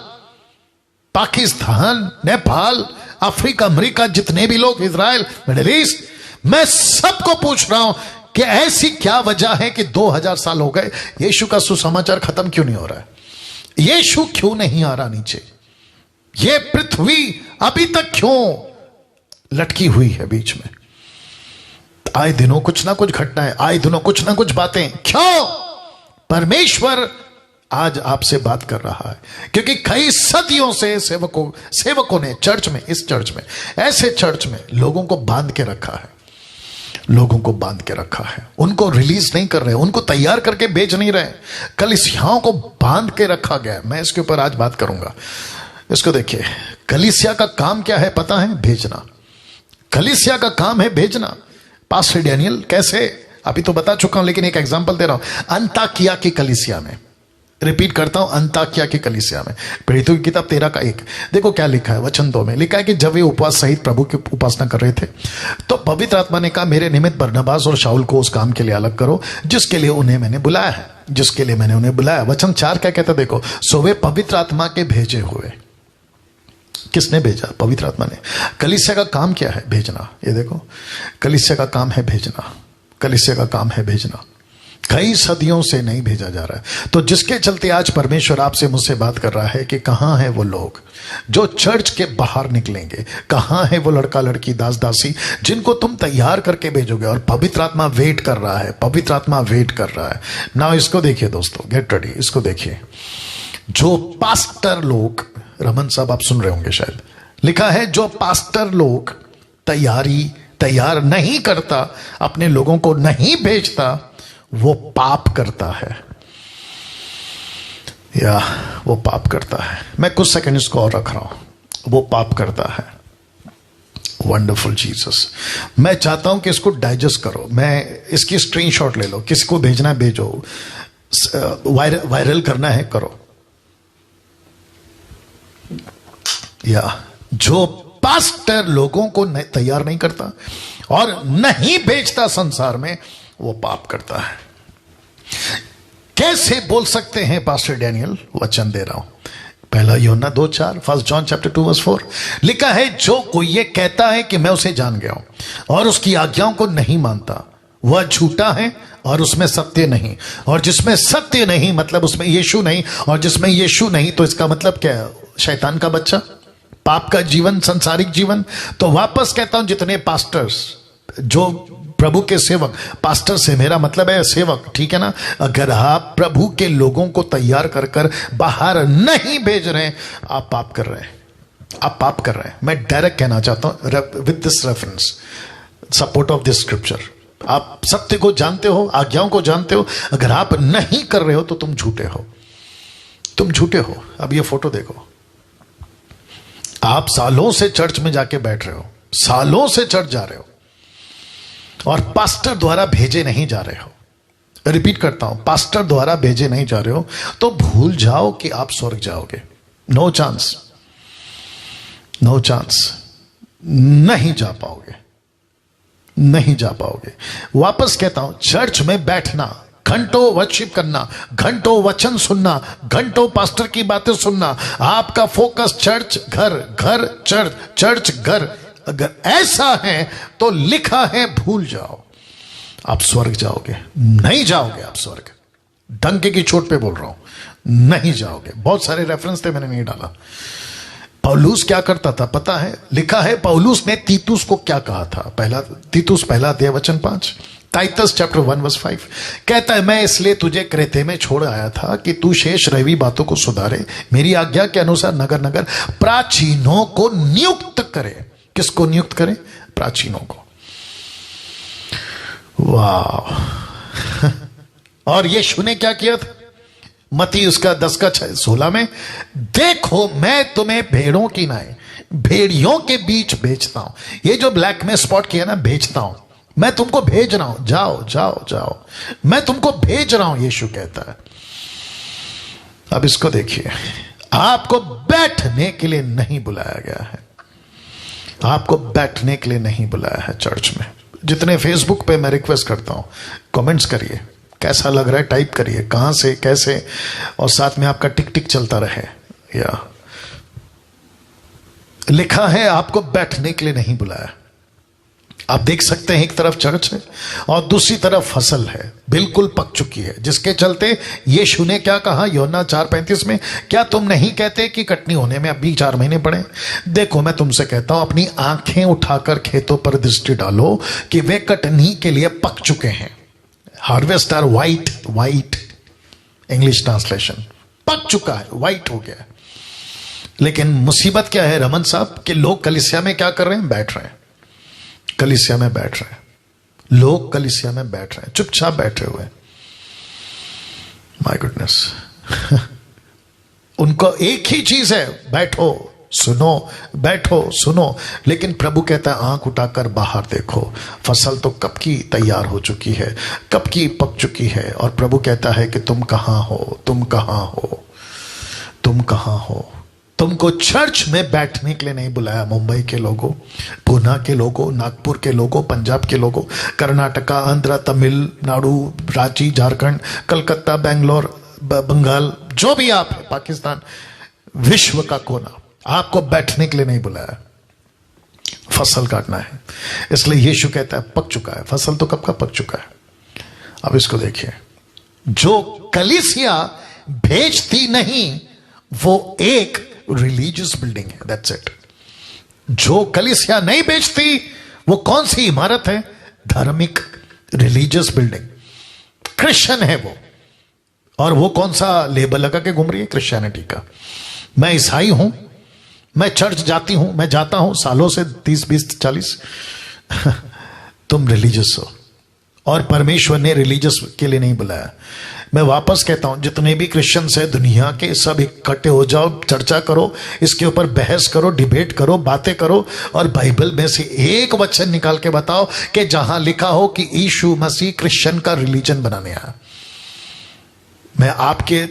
Speaker 1: पाकिस्तान, नेपाल, अफ्रीका, अमेरिका, जितने भी लोग, इजराइल, मिडिल ईस्ट, मैं सबको पूछ रहा हूं कि ऐसी क्या वजह है कि 2000 साल हो गए, यीशु का सुसमाचार खत्म क्यों नहीं हो रहा है? यीशु क्यों नहीं आ रहा नीचे? ये पृथ्वी अभी तक क्यों लटकी हुई है बीच में? आए दिनों कुछ ना कुछ घटनाएं, आए दिनों कुछ ना कुछ बातें, क्यों? परमेश्वर आज आपसे बात कर रहा है, क्योंकि कई सदियों से सेवकों ने चर्च में, इस चर्च में, ऐसे चर्च में लोगों को बांध के रखा है, लोगों को बांध के रखा है, उनको रिलीज नहीं कर रहे, उनको तैयार करके भेज नहीं रहे, कलीसियाओं को बांध के रखा गया। मैं इसके ऊपर आज बात करूंगा। इसको देखिए, कलीसिया का काम क्या है पता है? भेजना। कलीसिया का काम है भेजना। पास्टर डैनियल कैसे? अभी तो बता चुका हूं, लेकिन एक एग्जांपल दे रहा हूं। अंताकिया की कलीसिया में, रिपीट करता हूं, अंताकिया की कलीसिया में, प्रेरितों की किताब 13:1 देखो क्या लिखा है। वचन 2 में लिखा है कि जब वे उपवास सहित प्रभु की उपासना कर रहे थे, तो पवित्र आत्मा ने कहा, मेरे निमित्त बरनबास और शाऊल को उस काम के लिए अलग करो जिसके लिए उन्हें मैंने बुलाया है, जिसके लिए मैंने उन्हें बुलाया। वचन 4 क्या कहता है देखो, सो वे पवित्र आत्मा के भेजे हुए। किसने भेजा? पवित्र आत्मा ने। कलीसिया का काम क्या है? भेजना। ये देखो, कलीसिया का काम है भेजना, कलीसिया का काम है भेजना। कई सदियों से नहीं भेजा जा रहा है। तो जिसके चलते आज परमेश्वर आपसे मुझसे बात कर रहा है कि कहां है वो लोग जो चर्च के बाहर निकलेंगे, कहां है वो लड़का लड़की, दास दासी जिनको तुम तैयार करके भेजोगे। और पवित्र आत्मा वेट कर रहा है, पवित्र आत्मा वेट कर रहा है ना। इसको देखिए दोस्तों, गेट रेडी, इसको देखिए। जो पास्टर लोग, रमन साहब आप सुन रहे होंगे शायद, लिखा है जो पास्टर लोग तैयार नहीं करता, अपने लोगों को नहीं भेजता, वो पाप करता है, या वो पाप करता है। मैं कुछ सेकंड इसको और रख रहा हूं। वो पाप करता है। Wonderful Jesus. मैं चाहता हूं कि इसको डाइजेस्ट करो। मैं इसकी स्क्रीनशॉट ले लो, किसको भेजना है भेजो, वायरल करना है करो। या जो पास्टर लोगों को तैयार नहीं करता और नहीं भेजता संसार में, वो पाप करता है। कैसे बोल सकते हैं पास्टर डैनियल? वचन दे रहा हूं, पहला यूहन्ना 2:4, 1 जॉन चैप्टर 2:4 लिखा है, जो कोई ये कहता है कि मैं उसे जान गया हूं और उसकी आज्ञाओं को नहीं मानता, वह झूठा है और उसमें सत्य नहीं। और जिसमें सत्य नहीं मतलब उसमें यीशु नहीं, और जिसमें यीशु नहीं तो इसका मतलब क्या है? शैतान का बच्चा, पाप का जीवन, संसारिक जीवन। तो वापस कहता हूं, जितने पास्टर्स, जो प्रभु के सेवक, पास्टर से मेरा मतलब है सेवक, ठीक है ना? अगर आप प्रभु के लोगों को तैयार कर कर बाहर नहीं भेज रहे हैं, आप पाप कर रहे हैं, आप पाप कर रहे हैं। मैं डायरेक्ट कहना चाहता हूं with this reference, support of this scripture. आप सत्य को जानते हो, आज्ञाओं को जानते हो, अगर आप नहीं कर रहे हो तो तुम झूठे हो, तुम झूठे हो। अब ये फोटो देखो, आप सालों से चर्च में जाके बैठ रहे हो, सालों से चर्च जा रहे हो, और पास्टर द्वारा भेजे नहीं जा रहे हो, रिपीट करता हूं, पास्टर द्वारा भेजे नहीं जा रहे हो, तो भूल जाओ कि आप स्वर्ग जाओगे। नो चांस, नो चांस, नहीं जा पाओगे, नहीं जा पाओगे। वापस कहता हूं, चर्च में बैठना, घंटों वर्शिप करना, घंटों वचन सुनना, घंटों पास्टर की बातें सुनना, आपका फोकस चर्च घर, घर चर्च, चर्च घर, अगर ऐसा है तो लिखा है भूल जाओ, आप स्वर्ग जाओगे। नहीं जाओगे आप स्वर्ग, डंके की चोट पे बोल रहा हूं, नहीं जाओगे। बहुत सारे रेफरेंस थे, मैंने नहीं डाला। पौलुस क्या करता था पता है? लिखा है पौलुस ने तीतुस को क्या कहा था। पहला तीतुस पहला अध्याय वचन 5, टाइटस चैप्टर 1 वर्स 5 कहता है, मैं इसलिए तुझे क्रेते में छोड़ आया था कि तू शेष रही बातों को सुधारे, मेरी आज्ञा के अनुसार नगर नगर प्राचीनों को नियुक्त करे। किसको नियुक्त करे? प्राचीनों को। वाह। और यीशु ने क्या किया था? मत्ती उसका 10 का 16 में, देखो मैं तुम्हें भेड़ों की नाई भेड़ियों के बीच भेजता हूं। ये जो ब्लैक में स्पॉट किया ना, भेजता हूं, मैं तुमको भेज रहा हूं, जाओ जाओ जाओ, मैं तुमको भेज रहा हूं, यीशु कहता है। अब इसको देखिए, आपको बैठने के लिए नहीं बुलाया गया है, आपको बैठने के लिए नहीं बुलाया है चर्च में। जितने फेसबुक पे मैं रिक्वेस्ट करता हूं, कमेंट्स करिए, कैसा लग रहा है टाइप करिए, कहां से कैसे, और साथ में आपका टिक टिक चलता रहे। या लिखा है आपको बैठने के लिए नहीं बुलाया। आप देख सकते हैं, एक तरफ चर्च है और दूसरी तरफ फसल है, बिल्कुल पक चुकी है, जिसके चलते यीशु ने क्या कहा यूहन्ना 4:35 में, क्या तुम नहीं कहते कि कटनी होने में अभी 4 महीने पड़े? देखो मैं तुमसे कहता हूं, अपनी आंखें उठाकर खेतों पर दृष्टि डालो कि वे कटनी के लिए पक चुके हैं। Harvest are white, white English translation, पक चुका है, वाइट हो गया है। लेकिन मुसीबत क्या है रमन साहब, कि लोग कलीसिया में क्या कर रहे हैं? बैठ रहे हैं, कलीसिया में बैठ रहे हैं, लोग कलीसिया में बैठ रहे हैं, चुपचाप बैठे हुए। My goodness. उनको एक ही चीज है, बैठो सुनो, बैठो सुनो। लेकिन प्रभु कहता है आंख उठाकर बाहर देखो, फसल तो कब की तैयार हो चुकी है, कब की पक चुकी है। और प्रभु कहता है कि तुम कहां हो, तुम कहां हो, तुम कहां हो। तुमको चर्च में बैठने के लिए नहीं बुलाया। मुंबई के लोगों, पुणे के लोगों, नागपुर के लोगों, पंजाब के लोगों, कर्नाटका, आंध्र, तमिलनाडु, रांची, झारखंड, कलकत्ता, बेंगलोर, बंगाल, जो भी आप है, पाकिस्तान, विश्व का कोना, आपको बैठने के लिए नहीं बुलाया, फसल काटना है। इसलिए यीशु कहता है पक चुका है, फसल तो कब का पक चुका है। अब इसको देखिए, जो कलीसिया भेजती नहीं वो एक रिलीजियस बिल्डिंग है, दैट्स इट। जो कलीसिया नहीं बेचती वो कौन सी इमारत है? धार्मिक रिलीजियस बिल्डिंग, क्रिश्चियन है वो। और वो कौन सा लेबल लगा के घूम रही है? क्रिश्चियनिटी का। मैं ईसाई हूं, मैं चर्च जाती हूं, मैं जाता हूं सालों से 30, 20, 40। तुम रिलीजियस हो, और परमेश्वर ने रिलीजियस के लिए नहीं बुलाया। मैं वापस कहता हूं, जितने भी क्रिश्चियंस है दुनिया के, सब इकट्ठे हो जाओ, चर्चा करो, इसके ऊपर बहस करो, डिबेट करो, बातें करो, और बाइबल में से एक वचन निकाल के बताओ कि जहां लिखा हो कि यीशु मसीह क्रिश्चियन का रिलीजन बनाने आया। मैं आपके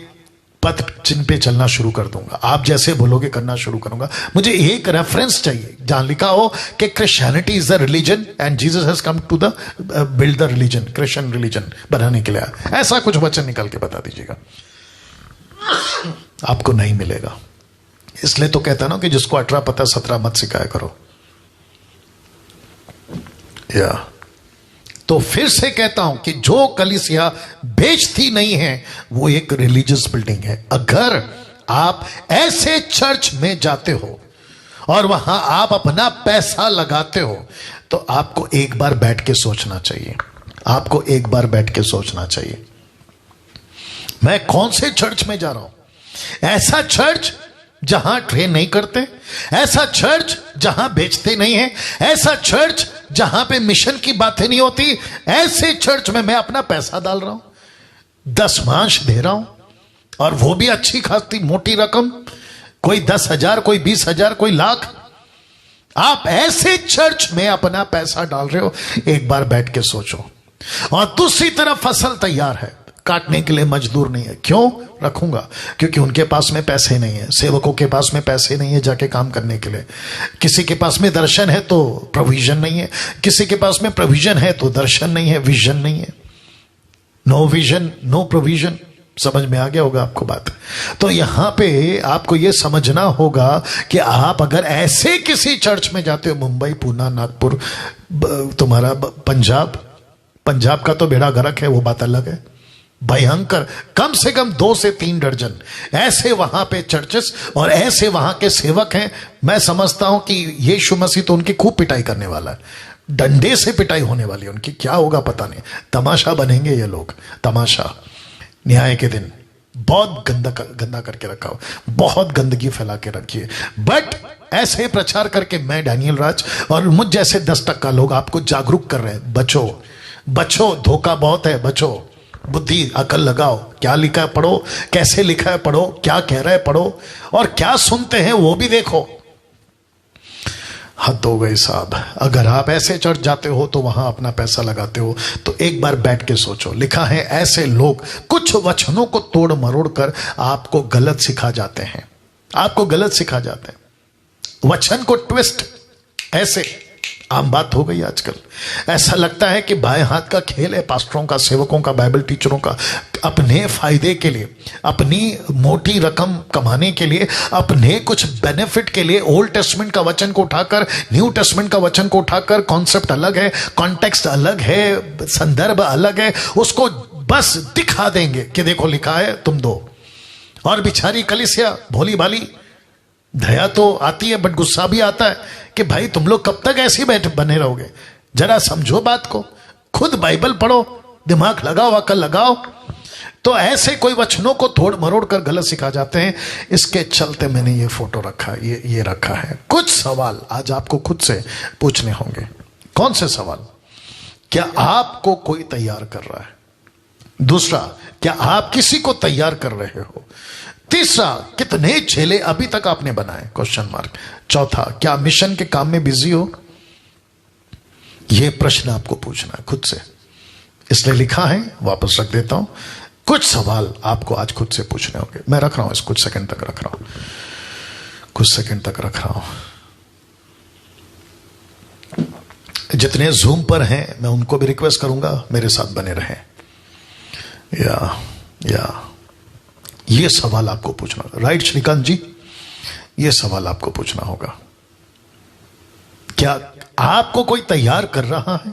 Speaker 1: पथ चिन्ह पे चलना शुरू कर दूंगा, आप जैसे बोलोगे करना शुरू करूंगा। मुझे एक रेफरेंस चाहिए जहां लिखा हो कि Christianity is the religion and Jesus has come to the build the religion, Christian religion बनाने के लिए। ऐसा कुछ वचन निकाल के बता दीजिएगा, आपको नहीं मिलेगा। इसलिए तो कहता ना कि जिसको 18 पता 17 मत सिखाया करो। या तो फिर से कहता हूं कि जो कलीसिया बेचती नहीं है वो एक रिलीजियस बिल्डिंग है। अगर आप ऐसे चर्च में जाते हो और वहां आप अपना पैसा लगाते हो तो आपको एक बार बैठ के सोचना चाहिए, आपको एक बार बैठ के सोचना चाहिए, मैं कौन से चर्च में जा रहा हूं। ऐसा चर्च जहां ट्रेन नहीं करते, ऐसा चर्च जहां बेचते नहीं है, ऐसा चर्च जहां पे मिशन की बातें नहीं होती, ऐसे चर्च में मैं अपना पैसा डाल रहा हूं, दशमांश दे रहा हूं, और वो भी अच्छी खासी मोटी रकम, कोई 10,000, कोई 20,000, कोई लाख। आप ऐसे चर्च में अपना पैसा डाल रहे हो, एक बार बैठ के सोचो। और दूसरी तरफ फसल तैयार है, काटने के लिए मजदूर नहीं है। क्यों रखूंगा? क्योंकि उनके पास में पैसे नहीं है, सेवकों के पास में पैसे नहीं है जाके काम करने के लिए। किसी के पास में दर्शन है तो प्रोविजन नहीं है, किसी के पास में प्रोविजन है तो दर्शन नहीं है, विजन नहीं है। No vision no provision. समझ में आ गया होगा आपको बात। तो यहां पे आपको यह समझना होगा कि आप अगर ऐसे किसी चर्च में जाते हो, मुंबई, पूना, नागपुर, तुम्हारा पंजाब का तो बेड़ा गर्क है, वो बात अलग है, भयंकर। कम से कम 2 से 3 दर्जन ऐसे वहां पे चर्चेस और ऐसे वहां के सेवक हैं। मैं समझता हूं कि यीशु मसीह तो उनकी खूब पिटाई करने वाला है, डंडे से पिटाई होने वाली है उनकी। क्या होगा पता नहीं, तमाशा बनेंगे ये लोग, तमाशा। न्याय के दिन बहुत गंदा करके रखा हो, बहुत गंदगी फैला के रखी है। बट ऐसे प्रचार करके मैं, डैनियल राज और मुझ जैसे 10% लोग आपको जागरूक कर रहे हैं, बचो बचो, धोखा बहुत है, बचो। बुद्धि अकल लगाओ, क्या लिखा है पढ़ो, कैसे लिखा है पढ़ो, क्या कह रहा है पढ़ो, और क्या सुनते हैं वो भी देखो। हद हो गई साहब। अगर आप ऐसे चर्च जाते हो तो वहां अपना पैसा लगाते हो, तो एक बार बैठ के सोचो। लिखा है ऐसे लोग कुछ वचनों को तोड़ मरोड़ कर आपको गलत सिखा जाते हैं, आपको गलत सिखा जाते हैं। वचन को ट्विस्ट, ऐसे आम बात हो गई आजकल। ऐसा लगता है कि बाएं हाथ का खेल है पास्टरों का, सेवकों का, बाइबल टीचरों का, अपने फायदे के लिए, अपनी मोटी रकम कमाने के लिए, अपने कुछ बेनिफिट के लिए ओल्ड टेस्टमेंट का वचन को उठाकर न्यू टेस्टमेंट का वचन को उठाकर, कॉन्सेप्ट अलग है, कॉन्टेक्स्ट अलग है, संदर्भ अलग है, उसको बस दिखा देंगे कि देखो लिखा है तुम दो। और बिचारी कलीसिया भोली भाली, दया तो आती है बट गुस्सा भी आता है कि भाई तुम लोग कब तक ऐसे बैठ बने रहोगे, जरा समझो बात को, खुद बाइबल पढ़ो, दिमाग लगाओ, अकल लगाओ। तो ऐसे कोई वचनों को तोड़ मरोड़ कर गलत सिखा जाते हैं। इसके चलते मैंने ये फोटो रखा, ये रखा है। कुछ सवाल आज आपको खुद से पूछने होंगे। कौन से सवाल? क्या आपको कोई तैयार कर रहा है? दूसरा, क्या आप किसी को तैयार कर रहे हो? तीसरा, कितने चेले अभी तक आपने बनाए? Question mark. चौथा, क्या मिशन के काम में बिजी हो? यह प्रश्न आपको पूछना है खुद से, इसलिए लिखा है, वापस रख देता हूं। कुछ सवाल आपको आज खुद से पूछने होंगे। मैं रख रहा हूं, इस कुछ सेकंड तक रख रहा हूं, कुछ सेकंड तक रख रहा हूं। जितने जूम पर हैं मैं उनको भी रिक्वेस्ट करूंगा मेरे साथ बने रहें। या ये सवाल आपको पूछना, राइट श्रीकांत जी, ये सवाल आपको पूछना होगा। क्या आपको कोई तैयार कर रहा है?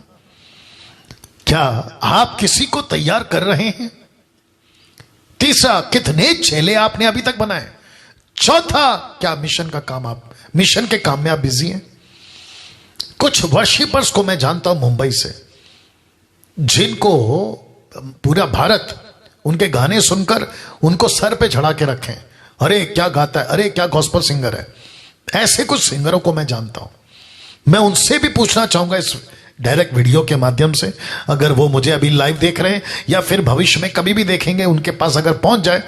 Speaker 1: क्या आप किसी को तैयार कर रहे हैं? तीसरा, कितने चेले आपने अभी तक बनाए? चौथा, क्या मिशन के काम में आप बिजी हैं? कुछ वर्शिपर्स को मैं जानता हूं मुंबई से, जिनको पूरा भारत उनके गाने सुनकर उनको सर पे चढ़ा के रखें, अरे क्या गाता है, अरे क्या गॉस्पेल सिंगर है। ऐसे कुछ सिंगरों को मैं जानता हूं। मैं उनसे भी पूछना चाहूंगा इस डायरेक्ट वीडियो के माध्यम से, अगर वो मुझे अभी लाइव देख रहे हैं या फिर भविष्य में कभी भी देखेंगे, उनके पास अगर पहुंच जाए,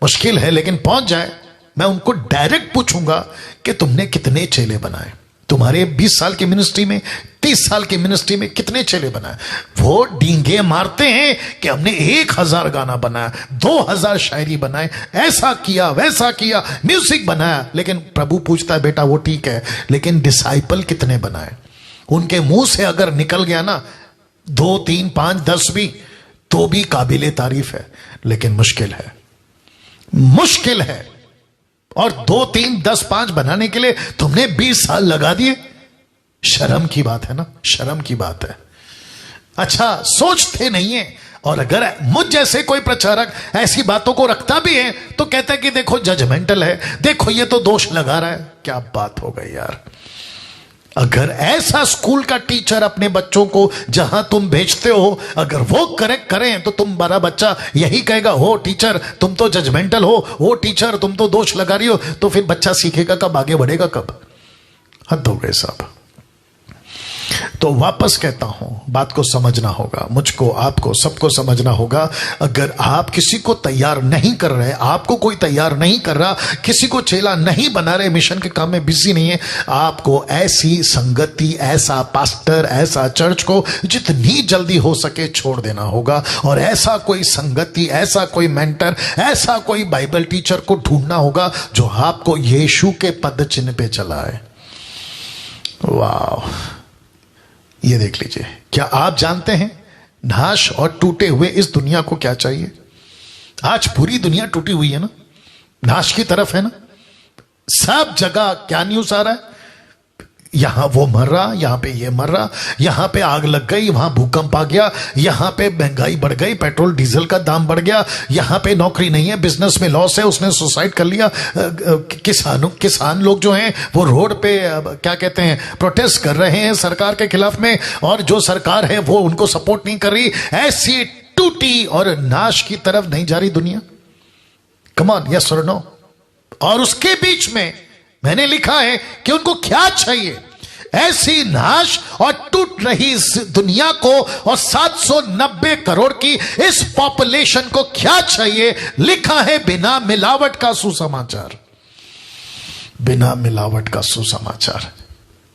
Speaker 1: मुश्किल है लेकिन पहुंच जाए, मैं उनको डायरेक्ट पूछूंगा कि तुमने कितने चेले बनाए? तुम्हारे 20 साल की मिनिस्ट्री में, 30 साल की मिनिस्ट्री में कितने चेले बनाए? वो डींगे मारते हैं कि हमने 1000 गाना बनाया, 2000 शायरी बनाए, ऐसा किया वैसा किया, म्यूजिक बनाया। लेकिन प्रभु पूछता है, बेटा वो ठीक है, लेकिन डिसाइपल कितने बनाए? उनके मुंह से अगर निकल गया ना 2, 3, 5, 10 भी, तो भी काबिले तारीफ है, लेकिन मुश्किल है, मुश्किल है। और 2, 3, 10, 5 बनाने के लिए तुमने 20 साल लगा दिए। शर्म की बात है ना, शर्म की बात है। अच्छा, सोचते नहीं है। और अगर मुझ जैसे कोई प्रचारक ऐसी बातों को रखता भी है तो कहता है कि देखो जजमेंटल है, देखो ये तो दोष लगा रहा है। क्या बात हो गई यार। अगर ऐसा स्कूल का टीचर अपने बच्चों को जहां तुम भेजते हो, अगर वो करेक्ट करें तो तुम्हारा बच्चा यही कहेगा, हो टीचर तुम तो जजमेंटल हो टीचर तुम तो दोष लगा रही हो, तो फिर बच्चा सीखेगा कब, आगे बढ़ेगा कब? हद हो गए साहब। तो वापस कहता हूं, बात को समझना होगा, मुझको, आपको, सबको समझना होगा। अगर आप किसी को तैयार नहीं कर रहे, आपको कोई तैयार नहीं कर रहा, किसी को चेला नहीं बना रहे, मिशन के काम में बिजी नहीं है, आपको ऐसी संगति, ऐसा पास्टर, ऐसा चर्च को जितनी जल्दी हो सके छोड़ देना होगा, और ऐसा कोई संगति, ऐसा कोई मेंटर, ऐसा कोई बाइबल टीचर को ढूंढना होगा जो आपको यीशु के पद चिन्ह पे चलाए। वाह, ये देख लीजिए। क्या आप जानते हैं नाश और टूटे हुए इस दुनिया को क्या चाहिए? आज पूरी दुनिया टूटी हुई है ना, नाश की तरफ है ना। सब जगह क्या न्यूज आ रहा है? यहां वो मर रहा, यहां पे ये मर रहा, यहां पे आग लग गई, वहां भूकंप आ गया, यहां पे महंगाई बढ़ गई, पेट्रोल डीजल का दाम बढ़ गया, यहां पे नौकरी नहीं है, बिजनेस में लॉस है, उसने सुसाइड कर लिया। किसान लोग जो हैं वो रोड पे क्या कहते हैं, प्रोटेस्ट कर रहे हैं सरकार के खिलाफ में, और जो सरकार है वो उनको सपोर्ट नहीं कर रही। ऐसी टूटी और नाश की तरफ नहीं जा रही दुनिया? कम ऑन, यस और नो? और उसके बीच में मैंने लिखा है कि उनको क्या चाहिए? ऐसी नाश और टूट रही इस दुनिया को और 790 करोड़ की इस पॉपुलेशन को क्या चाहिए? लिखा है बिना मिलावट का सुसमाचार। बिना मिलावट का सुसमाचार,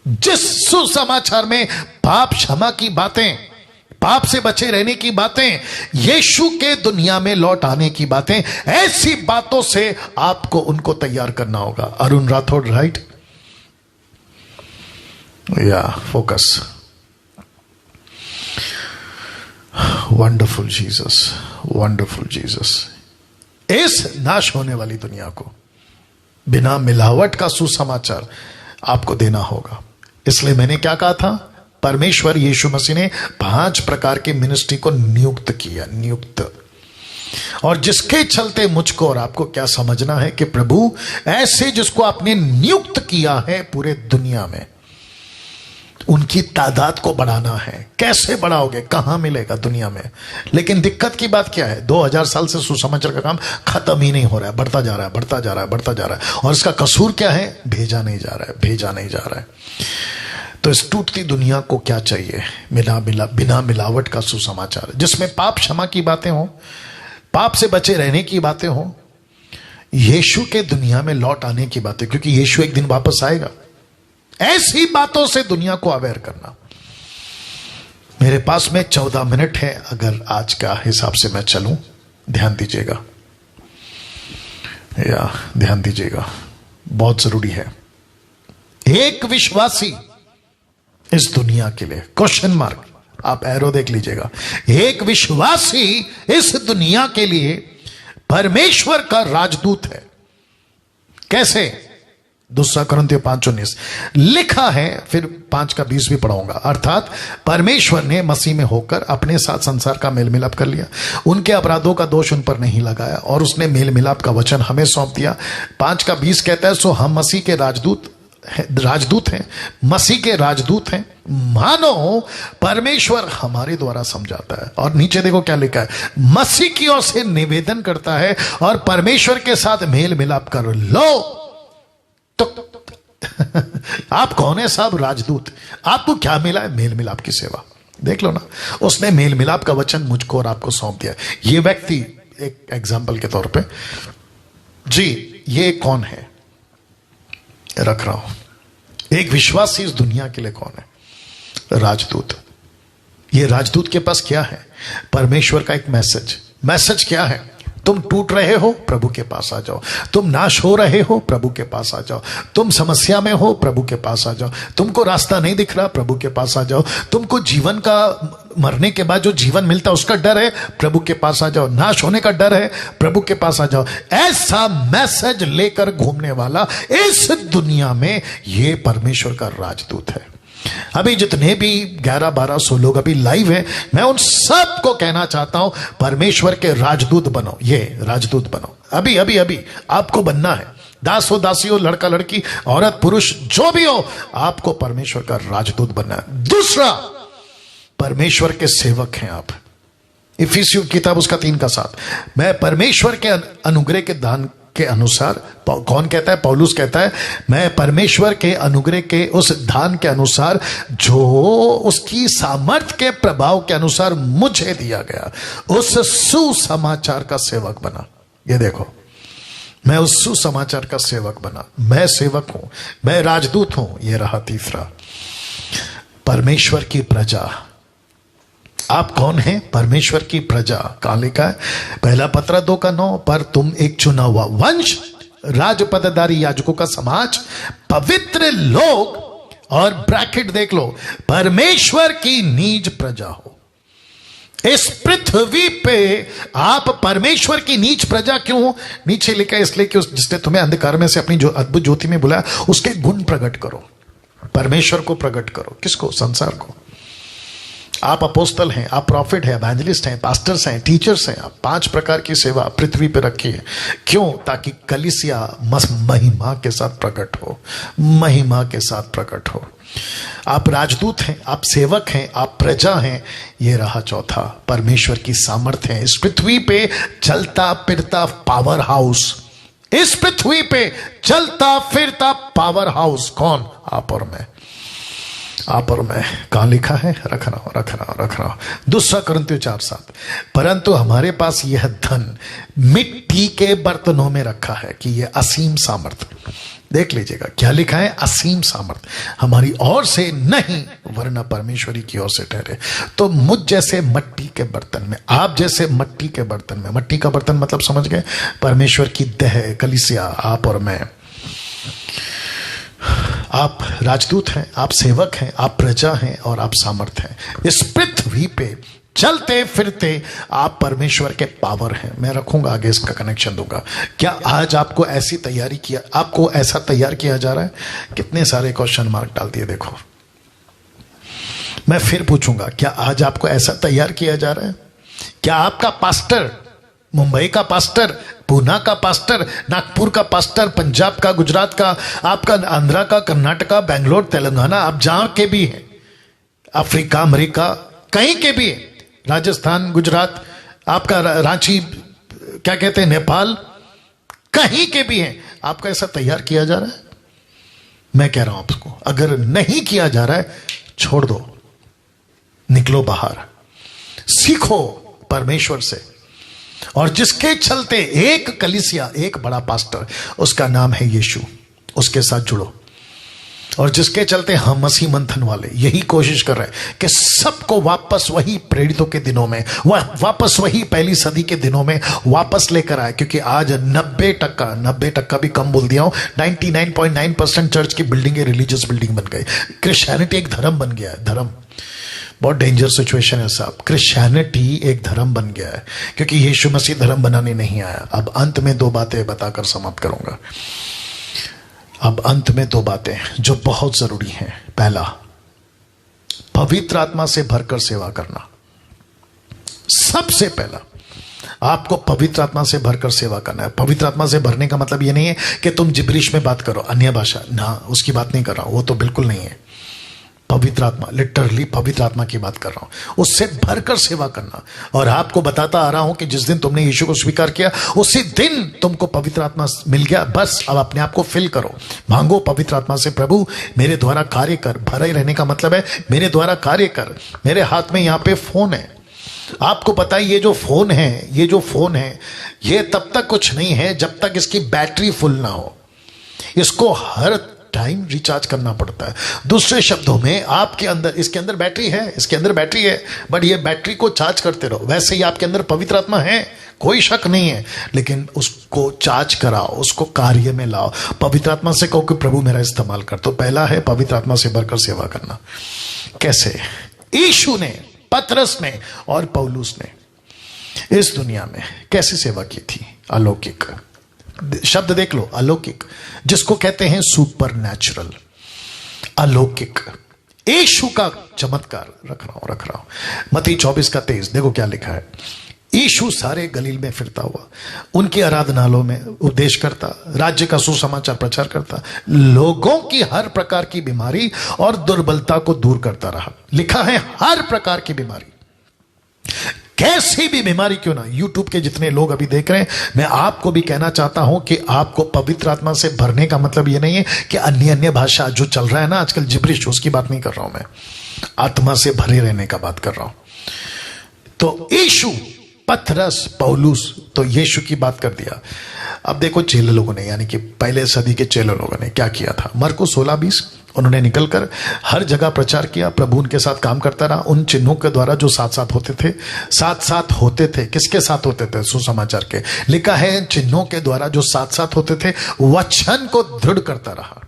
Speaker 1: जिस सुसमाचार में पाप क्षमा की बातें, पाप से बचे रहने की बातें, यीशु के दुनिया में लौट आने की बातें, ऐसी बातों से आपको उनको तैयार करना होगा। अरुण राठौड़, राइट? या focus. Wonderful Jesus, wonderful Jesus. इस नाश होने वाली दुनिया को बिना मिलावट का सुसमाचार आपको देना होगा। इसलिए मैंने क्या कहा था, परमेश्वर यीशु मसीह ने 5 प्रकार के मिनिस्ट्री को नियुक्त किया, नियुक्त। और जिसके चलते मुझको और आपको क्या समझना है कि प्रभु ऐसे जिसको आपने नियुक्त किया है पूरे दुनिया में, उनकी तादाद को बढ़ाना है। कैसे बढ़ाओगे? कहां मिलेगा दुनिया में? लेकिन दिक्कत की बात क्या है, 2000 साल से सुसमाचार का काम खत्म ही नहीं हो रहा है, बढ़ता जा रहा है, बढ़ता जा रहा है, बढ़ता जा रहा है। और इसका कसूर क्या है? भेजा नहीं जा रहा है, भेजा नहीं जा रहा है। तो इस टूटती दुनिया को क्या चाहिए? बिना मिलावट का सुसमाचार, जिसमें पाप क्षमा की बातें हो, पाप से बचे रहने की बातें हो, यीशु के दुनिया में लौट आने की बातें, क्योंकि यीशु एक दिन वापस आएगा। ऐसी बातों से दुनिया को अवेयर करना। मेरे पास में 14 मिनट है, अगर आज का हिसाब से मैं चलूं, ध्यान दीजिएगा, या ध्यान दीजिएगा, बहुत जरूरी है। एक विश्वासी इस दुनिया के लिए, क्वेश्चन मार्क, आप एरो देख लीजिएगा, एक विश्वासी इस दुनिया के लिए परमेश्वर का राजदूत है। कैसे? 2 कुरिन्थियों 5:19 लिखा है, फिर 5 का 20 भी पढ़ाऊंगा। अर्थात परमेश्वर ने मसीह में होकर अपने साथ संसार का मेल मिलाप कर लिया, उनके अपराधों का दोष उन पर नहीं लगाया, और उसने मेल मिलाप का वचन हमें सौंप दिया। 5 का 20 कहता है, सो हम मसीह के राजदूत हैं, मसीह के राजदूत हैं, मानो परमेश्वर हमारे द्वारा समझाता है। और नीचे देखो क्या लिखा है, मसीह की ओर से निवेदन करता है और परमेश्वर के साथ मेल मिलाप कर लो। तो आप कौन है साहब? राजदूत। आपको क्या मिला है? मेल मिलाप की सेवा। देख लो ना, उसने मेल मिलाप का वचन मुझको और आपको सौंप दिया। ये व्यक्ति, एक एग्जाम्पल के तौर पे जी, ये कौन है रख रहा हूं, एक विश्वासी इस दुनिया के लिए कौन है? राजदूत। ये राजदूत के पास क्या है? परमेश्वर का एक मैसेज क्या है? तुम टूट रहे हो, प्रभु के पास आ जाओ। तुम नाश हो रहे हो, प्रभु के पास आ जाओ। तुम समस्या में हो, प्रभु के पास आ जाओ। तुमको रास्ता नहीं दिख रहा, प्रभु के पास आ जाओ। तुमको जीवन का, मरने के बाद जो जीवन मिलता है उसका डर है, प्रभु के पास आ जाओ। नाश होने का डर है, प्रभु के पास आ जाओ। ऐसा मैसेज लेकर घूमने वाला इस दुनिया में ये परमेश्वर का राजदूत है। अभी जितने भी 11-1200 लोग अभी लाइव हैं, मैं उन सब को कहना चाहता हूं, परमेश्वर के राजदूत बनो। ये राजदूत बनो, अभी अभी अभी आपको बनना है। दास हो, दासी हो, लड़का लड़की, औरत पुरुष, जो भी हो, आपको परमेश्वर का राजदूत बनना है। दूसरा, परमेश्वर के सेवक हैं आप। इफिसियों किताब उसका 3 का 7, मैं परमेश्वर के अनुग्रह के दान के अनुसार, कौन कहता है? पौलुस कहता है मैं परमेश्वर के अनुग्रह के उस दान के अनुसार जो उसकी सामर्थ्य के प्रभाव के अनुसार मुझे दिया गया, उस सुसमाचार का सेवक बना। ये देखो, मैं उस सुसमाचार का सेवक बना। मैं सेवक हूं, मैं राजदूत हूं। ये रहा तीसरा, परमेश्वर की प्रजा। आप कौन हैं? परमेश्वर की प्रजा। कहां लिखा है? पहला पत्र 2:9, पर तुम एक चुना हुआ वंश, राजपदधारी याजकों का समाज, पवित्र लोग, और ब्रैकेट देख लो, परमेश्वर की निज प्रजा हो। इस पृथ्वी पे आप परमेश्वर की नीच प्रजा क्यों? नीचे लिखा है इसलिए कि जिसने तुम्हें अंधकार में से अपनी जो अद्भुत ज्योति में बुलाया, उसके गुण प्रकट करो। परमेश्वर को प्रकट करो। किसको? संसार को। आप अपोस्तल हैं, आप प्रॉफिट हैं, एवेंजलिस्ट हैं, पास्टर्स हैं, टीचर्स हैं। आप 5 प्रकार की सेवा पृथ्वी पे रखी है। क्यों? ताकि कलीसिया महिमा के साथ प्रकट हो, महिमा के साथ प्रकट हो। आप राजदूत हैं, आप सेवक हैं, आप प्रजा हैं। ये रहा चौथा, परमेश्वर की सामर्थ्य है। इस पृथ्वी पे चलता फिरता पावर हाउस, इस पृथ्वी पे चलता फिरता पावर हाउस। कौन? आप और मैं, आप और मैं। कहां लिखा है? रखना। दूसरा कुरिन्थियों 4:7, परंतु हमारे पास यह धन मिट्टी के बर्तनों में रखा है कि यह असीम सामर्थ्य। देख लीजिएगा क्या लिखा है? असीम सामर्थ्य हमारी ओर से नहीं, वरना परमेश्वरी की ओर से ठहरे। तो मुझ जैसे मट्टी के बर्तन में, आप जैसे मट्टी के बर्तन में, मट्टी का बर्तन मतलब समझ गए? परमेश्वर की देह कलीसिया, आप और मैं। आप राजदूत हैं, आप सेवक हैं, आप प्रजा हैं और आप सामर्थ हैं। इस पृथ्वी पे चलते फिरते आप परमेश्वर के पावर हैं। मैं रखूंगा आगे, इसका कनेक्शन दूंगा। क्या आज आपको ऐसी तैयारी किया, आपको ऐसा तैयार किया जा रहा है? कितने सारे क्वेश्चन मार्क डाल दिए। देखो, मैं फिर पूछूंगा, क्या आज आपको ऐसा तैयार किया जा रहा है? क्या आपका पास्टर, मुंबई का पास्टर, पूना का पास्टर, नागपुर का पास्टर, पंजाब का, गुजरात का, आपका आंध्रा का, कर्नाटका, बेंगलोर, तेलंगाना, आप जहां के भी हैं, अफ्रीका, अमेरिका, कहीं के भी हैं, राजस्थान, गुजरात, आपका रांची, क्या कहते हैं, नेपाल, कहीं के भी हैं, आपका ऐसा तैयार किया जा रहा है? मैं कह रहा हूं आपको, अगर नहीं किया जा रहा है, छोड़ दो, निकलो बाहर, सीखो परमेश्वर से। और जिसके चलते एक कलीसिया, एक बड़ा पास्टर, उसका नाम है यीशु, उसके साथ जुड़ो। और जिसके चलते हम मसीह मंथन वाले यही कोशिश कर रहे हैं कि सबको वापस वही प्रेरितों के दिनों में, वापस वही पहली सदी के दिनों में वापस लेकर आए। क्योंकि आज 90% भी कम बोल दिया हूं, 99.9% चर्च की बिल्डिंगें रिलीजियस बिल्डिंग बन गई। क्रिश्चियनिटी एक धर्म बन गया है। धर्म बहुत डेंजर सिचुएशन है साहब। क्रिश्चियनिटी एक धर्म बन गया है, क्योंकि यीशु मसीह धर्म बनाने नहीं आया। अब अंत में 2 बातें बताकर समाप्त करूंगा। अब अंत में 2 बातें जो बहुत जरूरी हैं। पहला, पवित्र आत्मा से भरकर सेवा करना। सबसे पहला आपको पवित्र आत्मा से भरकर सेवा करना है। पवित्र आत्मा से भरने का मतलब यह नहीं है कि तुम जिब्रिश में बात करो, अन्य भाषा, ना, उसकी बात नहीं कर रहा हूं, वो तो बिल्कुल नहीं है। पवित्र आत्मा, लिटरली पवित्र आत्मा की बात कर रहा हूं, उससे भरकर सेवा करना। और आपको बताता आ रहा हूं कि जिस दिन तुमने यीशु को स्वीकार किया, उसी दिन तुमको पवित्र आत्मा मिल गया। बस अब अपने आप को फिल करो, मांगो पवित्र आत्मा से, प्रभु मेरे द्वारा कार्य कर। भरे रहने का मतलब है मेरे द्वारा कार्य कर। मेरे हाथ में यहां पे फोन है, आपको पता है ये जो फोन है ये तब तक कुछ नहीं है जब तक इसकी बैटरी फुल ना हो। इसको हर टाइम रिचार्ज करना पड़ता है। दूसरे शब्दों में, आपके अंदर, इसके अंदर बैटरी है, बट ये बैटरी को चार्ज करते रहो। वैसे ही आपके अंदर पवित्र आत्मा है, कोई शक नहीं है, लेकिन उसको चार्ज कराओ, उसको कार्य में लाओ। पवित्र आत्मा से कहो कि प्रभु मेरा इस्तेमाल कर। तो पहला है पवित्र आत्मा से भरकर सेवा करना। कैसे? यीशु ने, पतरस ने और पौलुस ने इस दुनिया में कैसे सेवा की थी? अलौकिक शब्द देख लो, अलौकिक, जिसको कहते हैं सुपर नेचुरल, अलौकिक। यीशु का चमत्कार रख रहा हूं मत्ती 24:23, देखो क्या लिखा है। यीशु सारे गलील में फिरता हुआ, उनकी आराधनालयों में उपदेश करता, राज्य का सुसमाचार प्रचार करता, लोगों की हर प्रकार की बीमारी और दुर्बलता को दूर करता रहा। लिखा है हर प्रकार की बीमारी। कैसी भी बीमारी क्यों ना, यूट्यूब के जितने लोग अभी देख रहे हैं, मैं आपको भी कहना चाहता हूं कि आपको पवित्र आत्मा से भरने का मतलब यह नहीं है कि अन्य अन्य भाषा जो चल रहा है ना आजकल जिब्रिश, उसकी बात नहीं कर रहा हूं मैं, आत्मा से भरे रहने का बात कर रहा हूं। तो यीशु, पतरस, पौलुस, तो यीशु की बात कर दिया। अब देखो चेले लोगों ने, यानी कि पहले सदी के चेले लोगों ने क्या किया था। मरकुस 16:20, उन्होंने निकलकर हर जगह प्रचार किया, प्रभु उनके साथ काम करता रहा, उन चिन्हों के द्वारा जो साथ साथ होते थे। किसके साथ होते थे? सुसमाचार के। लिखा है चिन्हों के द्वारा जो साथ साथ होते थे, वचन को दृढ़ करता रहा।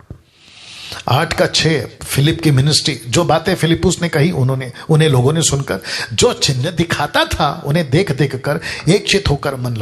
Speaker 1: 8:6 फिलिप की मिनिस्ट्री, जो बातें फिलिपुस ने कही उन्हें लोगों ने सुनकर, जो चिन्ह दिखाता था उन्हें देख देख कर एक चित होकर मन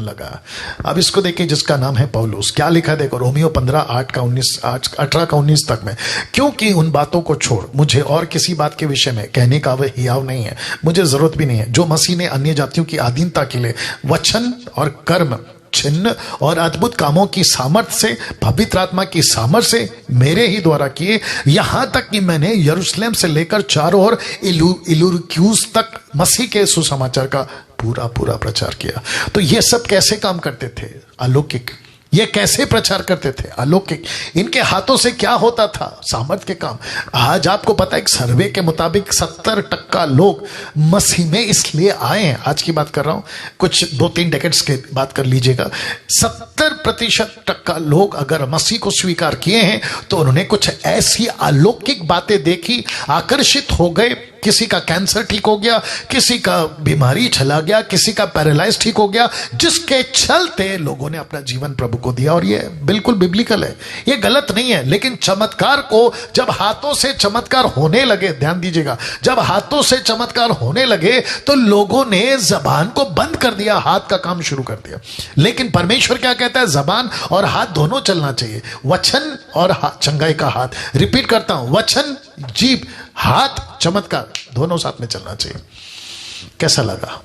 Speaker 1: लगा। अब इसको देखिए जिसका नाम है पौलुस, क्या लिखा देखो, रोमियो 15:18 तक में, क्योंकि उन बातों को छोड़ मुझे और किसी बात के विषय में कहने का वह हियाव नहीं है, मुझे जरूरत भी नहीं है, जो मसीह ने अन्य जातियों की अधीनता के लिए वचन और कर्म, चिन्ह और अद्भुत कामों की सामर्थ्य से, पवित्र आत्मा की सामर्थ्य से मेरे ही द्वारा किए, यहां तक कि मैंने यरूशलेम से लेकर चारों ओर इलुरिक्यूस तक मसीह के सुसमाचार का पूरा प्रचार किया। तो ये सब कैसे काम करते थे? अलौकिक। ये कैसे प्रचार करते थे? अलौकिक। इनके हाथों से क्या होता था? सामर्थ के काम। आज आपको पता है, एक सर्वे के मुताबिक 70% लोग मसीह में इसलिए आए हैं, आज की बात कर रहा हूं, कुछ 2-3 डेकेड्स के बात कर लीजिएगा, 70% लोग अगर मसीह को स्वीकार किए हैं तो उन्होंने कुछ ऐसी अलौकिक बातें देखी, आकर्षित हो गए। किसी का कैंसर ठीक हो गया, किसी का बीमारी चला गया, किसी का पैरालाइज ठीक हो गया, जिसके चलते लोगों ने अपना जीवन प्रभु को दिया। और ये बिल्कुल बिब्लिकल है, ये गलत नहीं है। लेकिन चमत्कार को जब हाथों से चमत्कार होने लगे, ध्यान दीजिएगा, जब हाथों से चमत्कार होने लगे तो लोगों ने जबान को बंद कर दिया, हाथ का काम शुरू कर दिया। लेकिन परमेश्वर क्या कहता है? जबान और हाथ दोनों चलना चाहिए, वचन और चंगाई का हाथ। रिपीट करता हूं, वचन, जीभ, हाथ, चमत्कार दोनों साथ में चलना चाहिए। कैसा लगा?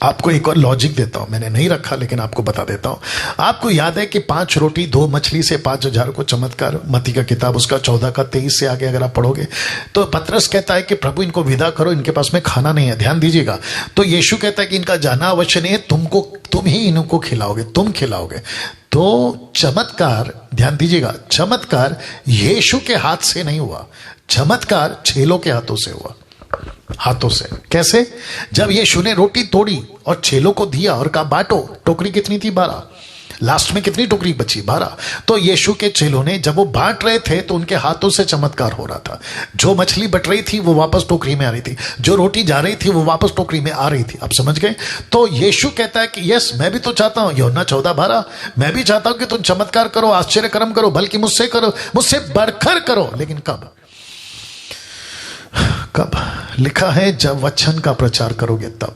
Speaker 1: आपको एक और लॉजिक देता हूं, मैंने नहीं रखा लेकिन आपको बता देता हूं। आपको याद है कि 5 रोटी 2 मछली से 5,000 को चमत्कार, मत्ती का किताब उसका 14:23 से आगे अगर आप पढ़ोगे तो पतरस कहता है कि प्रभु इनको विदा करो, इनके पास में खाना नहीं है। ध्यान दीजिएगा, तो यीशु कहता है कि इनका जाना अवश्य नहीं है, तुम ही इनको खिलाओगे, तुम खिलाओगे। तो चमत्कार, ध्यान दीजिएगा, चमत्कार यीशु के हाथ से नहीं हुआ, चमत्कार चेलों के हाथों से हुआ। हाथों से कैसे? जब यीशु ने रोटी तोड़ी और चेलों को दिया और कहा बांटो, टोकरी कितनी थी? 12। लास्ट में कितनी टोकरी बची? 12। तो यीशु के चेलों ने जब वो बांट रहे थे तो उनके हाथों से चमत्कार हो रहा था। जो मछली बट रही थी वो वापस टोकरी में आ रही थी, जो रोटी जा रही थी वो वापस टोकरी में आ रही थी। आप समझ गए? तो यीशु कहता है कि यस, मैं भी तो चाहता हूं, यूहन्ना 14:12, मैं भी चाहता हूं कि तुम चमत्कार करो, आश्चर्य कर्म करो, बल्कि मुझसे करो, मुझसे बढ़कर करो। लेकिन कब? लिखा है जब वचन का प्रचार करोगे तब।